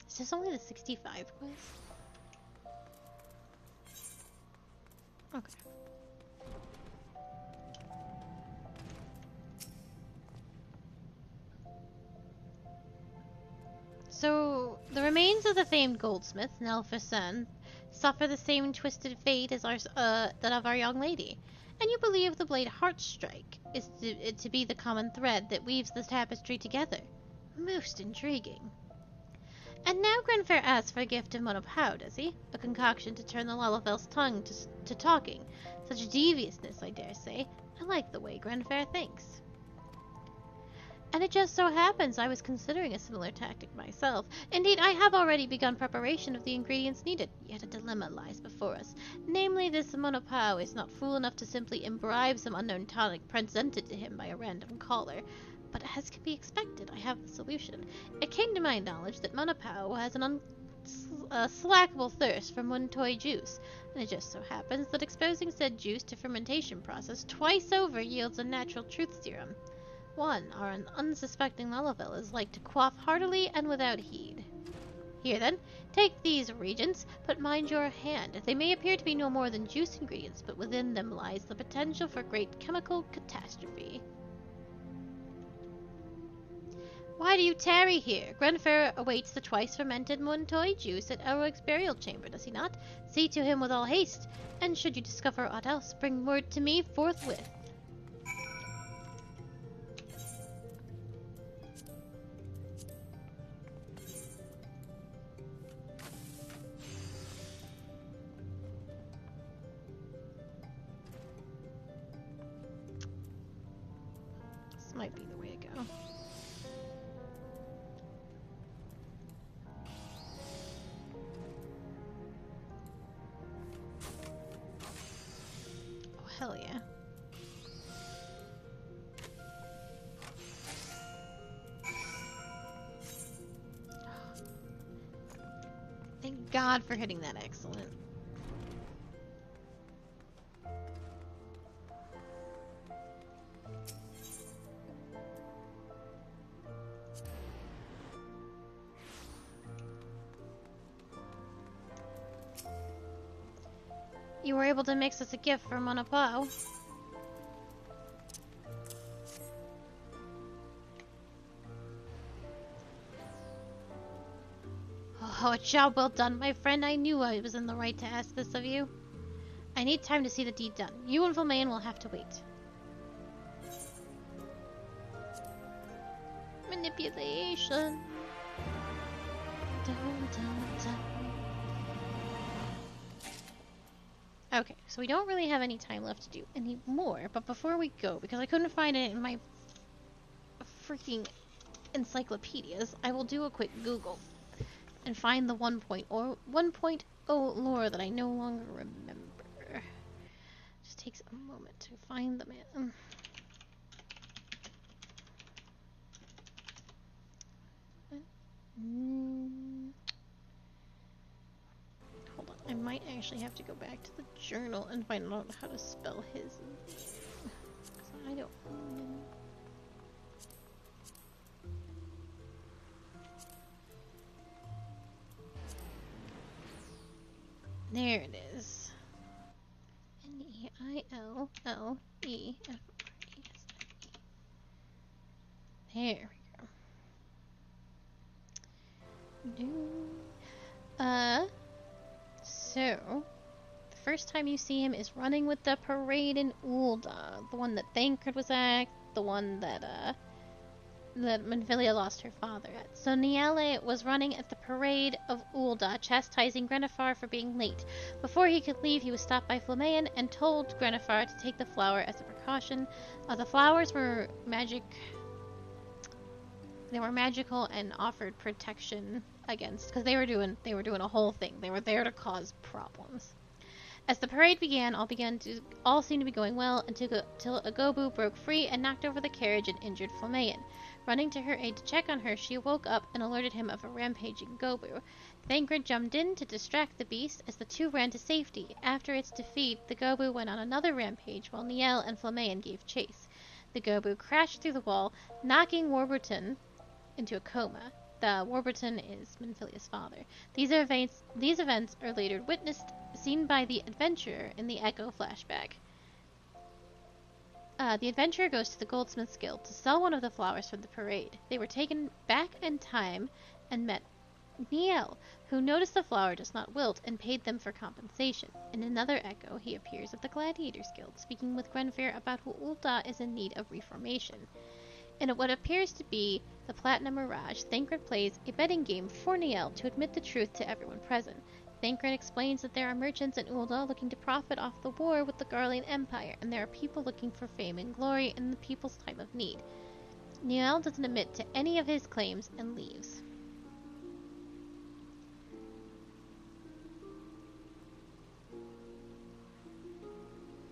Is this only the 65 quest? Okay. So, the remains of the famed goldsmith, Nelfasan, suffer the same twisted fate as that of our young lady. And you believe the blade Heartstrike is to be the common thread that weaves the tapestry together. Most intriguing. And now Grenfair asks for a gift of Monopau, does he? A concoction to turn the Lalafell's tongue to talking. Such deviousness, I dare say. I like the way Grenfair thinks. And it just so happens I was considering a similar tactic myself. Indeed, I have already begun preparation of the ingredients needed. Yet a dilemma lies before us. Namely, this Monopau is not fool enough to simply imbibe some unknown tonic presented to him by a random caller. But as can be expected, I have the solution. It came to my knowledge that Monopau has an unslackable thirst for Muntoy juice, and it just so happens that exposing said juice to fermentation process twice over yields a natural truth serum. One, or an unsuspecting Lalafell is like to quaff heartily and without heed. Here then, take these reagents, but mind your hand. They may appear to be no more than juice ingredients, but within them lies the potential for great chemical catastrophe. Why do you tarry here? Grenfair awaits the twice-fermented Muntoy juice at Elrog's burial chamber, does he not? See to him with all haste, and should you discover aught else, bring word to me forthwith. This might be the way to go. Hell yeah. Thank God for hitting that excellent. You were able to mix us a gift for Monopau. Oh, a job well done, my friend. I knew I was in the right to ask this of you. I need time to see the deed done. You and Filmayan will have to wait. Manipulation. Dun, dun, dun. Okay, so we don't really have any time left to do any more, but before we go, because I couldn't find it in my freaking encyclopedias, I will do a quick Google and find the 1.0 lore that I no longer remember. Just takes a moment to find them. Hold on, I might actually have to go back to the journal and find out how to spell his name. 'Cause I don't know. There it is. Neillleftr. There we go. So the first time you see him is running with the parade in Ul'dah, the one that Thancred was at, the one that Minfilia lost her father at. So Niale was running at the parade of Ul'dah, chastising Grenifar for being late. Before he could leave, he was stopped by Flamean and told Grenifar to take the flower as a precaution. The flowers were magic. They were magical and offered protection against, because they were doing a whole thing. They were there to cause problems. As the parade began, all seemed to be going well until a Gobu broke free and knocked over the carriage and injured Flamean. Running to her aid to check on her, she woke up and alerted him of a rampaging Gobu. Thancred jumped in to distract the beast as the two ran to safety. After its defeat, the Gobu went on another rampage while Niel and Flamean gave chase. The Gobu crashed through the wall, knocking Warburton into a coma. The Warburton is Minfilia's father. These events are later seen by the adventurer in the Echo flashback. The adventurer goes to the Goldsmith's Guild to sell one of the flowers from the parade. They were taken back in time and met Niel, who noticed the flower does not wilt and paid them for compensation. In another echo, he appears at the Gladiators Guild, speaking with Grenfyr about how Ul'dah is in need of reformation. In what appears to be the Platinum Mirage, Thancred plays a betting game for Niel to admit the truth to everyone present. Thancred explains that there are merchants in Ul'dah looking to profit off the war with the Garlean Empire, and there are people looking for fame and glory in the people's time of need. Niel doesn't admit to any of his claims and leaves.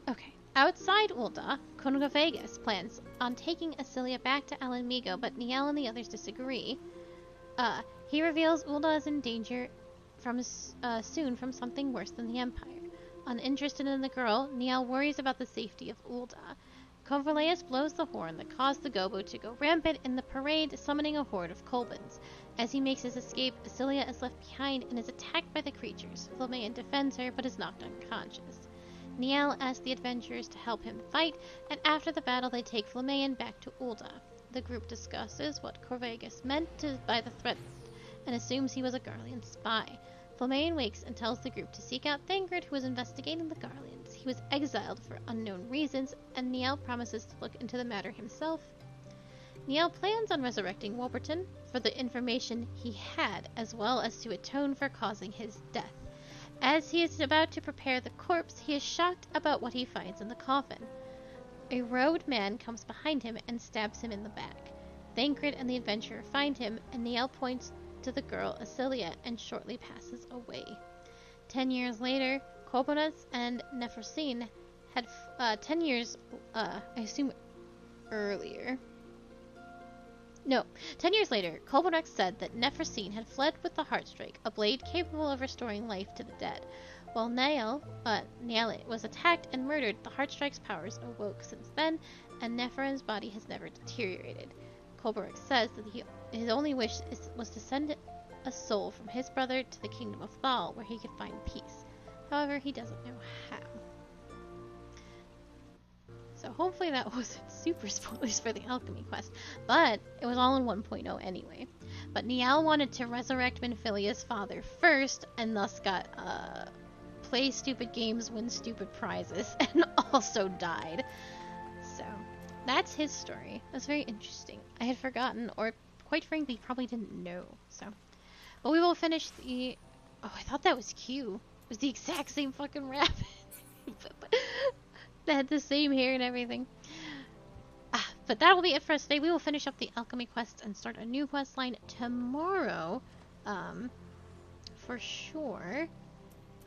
Okay. Outside Ul'dah, Congovegas plans on taking Asilia back to Alan Migo, but Niel and the others disagree. He reveals Ul'dah is in danger soon from something worse than the Empire. Uninterested in the girl, Niel worries about the safety of Ul'dah. Converlaeus blows the horn that caused the Gobu to go rampant in the parade, summoning a horde of Kolbins. As he makes his escape, Asilia is left behind and is attacked by the creatures. Flamean defends her, but is knocked unconscious. Niel asks the adventurers to help him fight, and after the battle they take Flamean back to Ul'dah. The group discusses what Corvegas meant by the threat and assumes he was a Garlean spy. Flamean wakes and tells the group to seek out Thancred, who was investigating the Garleans. He was exiled for unknown reasons, and Niel promises to look into the matter himself. Niel plans on resurrecting Warburton for the information he had, as well as to atone for causing his death. As he is about to prepare the corpse, he is shocked about what he finds in the coffin. A robed man comes behind him and stabs him in the back. Thancred and the adventurer find him, and Niel points to the girl Asilia and shortly passes away. 10 years later, Kolbinus and Nephrosyne had 10 years, I assume earlier. No, 10 years later, Kolbinus said that Nephrosyne had fled with the Heartstrike, a blade capable of restoring life to the dead. While Niale was attacked and murdered, the Heartstrike's powers awoke since then, and Nephron's body has never deteriorated. Kolbinus says that his only wish was to send a soul from his brother to the kingdom of Thal, where he could find peace. However, he doesn't know how. So hopefully that wasn't super spoilers for the alchemy quest, but it was all in 1.0 anyway. But Niall wanted to resurrect Minfilia's father first, and thus got play stupid games, win stupid prizes, and also died. So that's his story. That's very interesting. I had forgotten, or quite frankly, probably didn't know. So, but we will finish the. Oh, I thought that was Q. It was the exact same fucking rabbit. That had the same hair and everything. But that will be it for us today. We will finish up the alchemy quests and start a new quest line tomorrow. For sure.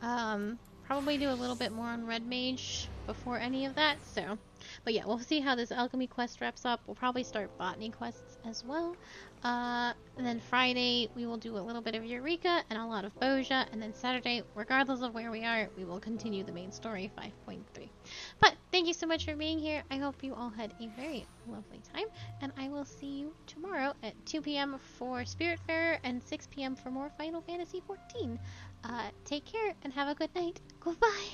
Probably do a little bit more on Red Mage before any of that. So, but yeah, we'll see how this alchemy quest wraps up. We'll probably start botany quests as well. And then Friday we will do a little bit of Eureka and a lot of Boja. And then Saturday, regardless of where we are, we will continue the main story 5.3. But thank you so much for being here. I hope you all had a very lovely time. And I will see you tomorrow at 2 p.m. for Spiritfarer and 6 p.m. for more Final Fantasy XIV. Take care and have a good night. Goodbye.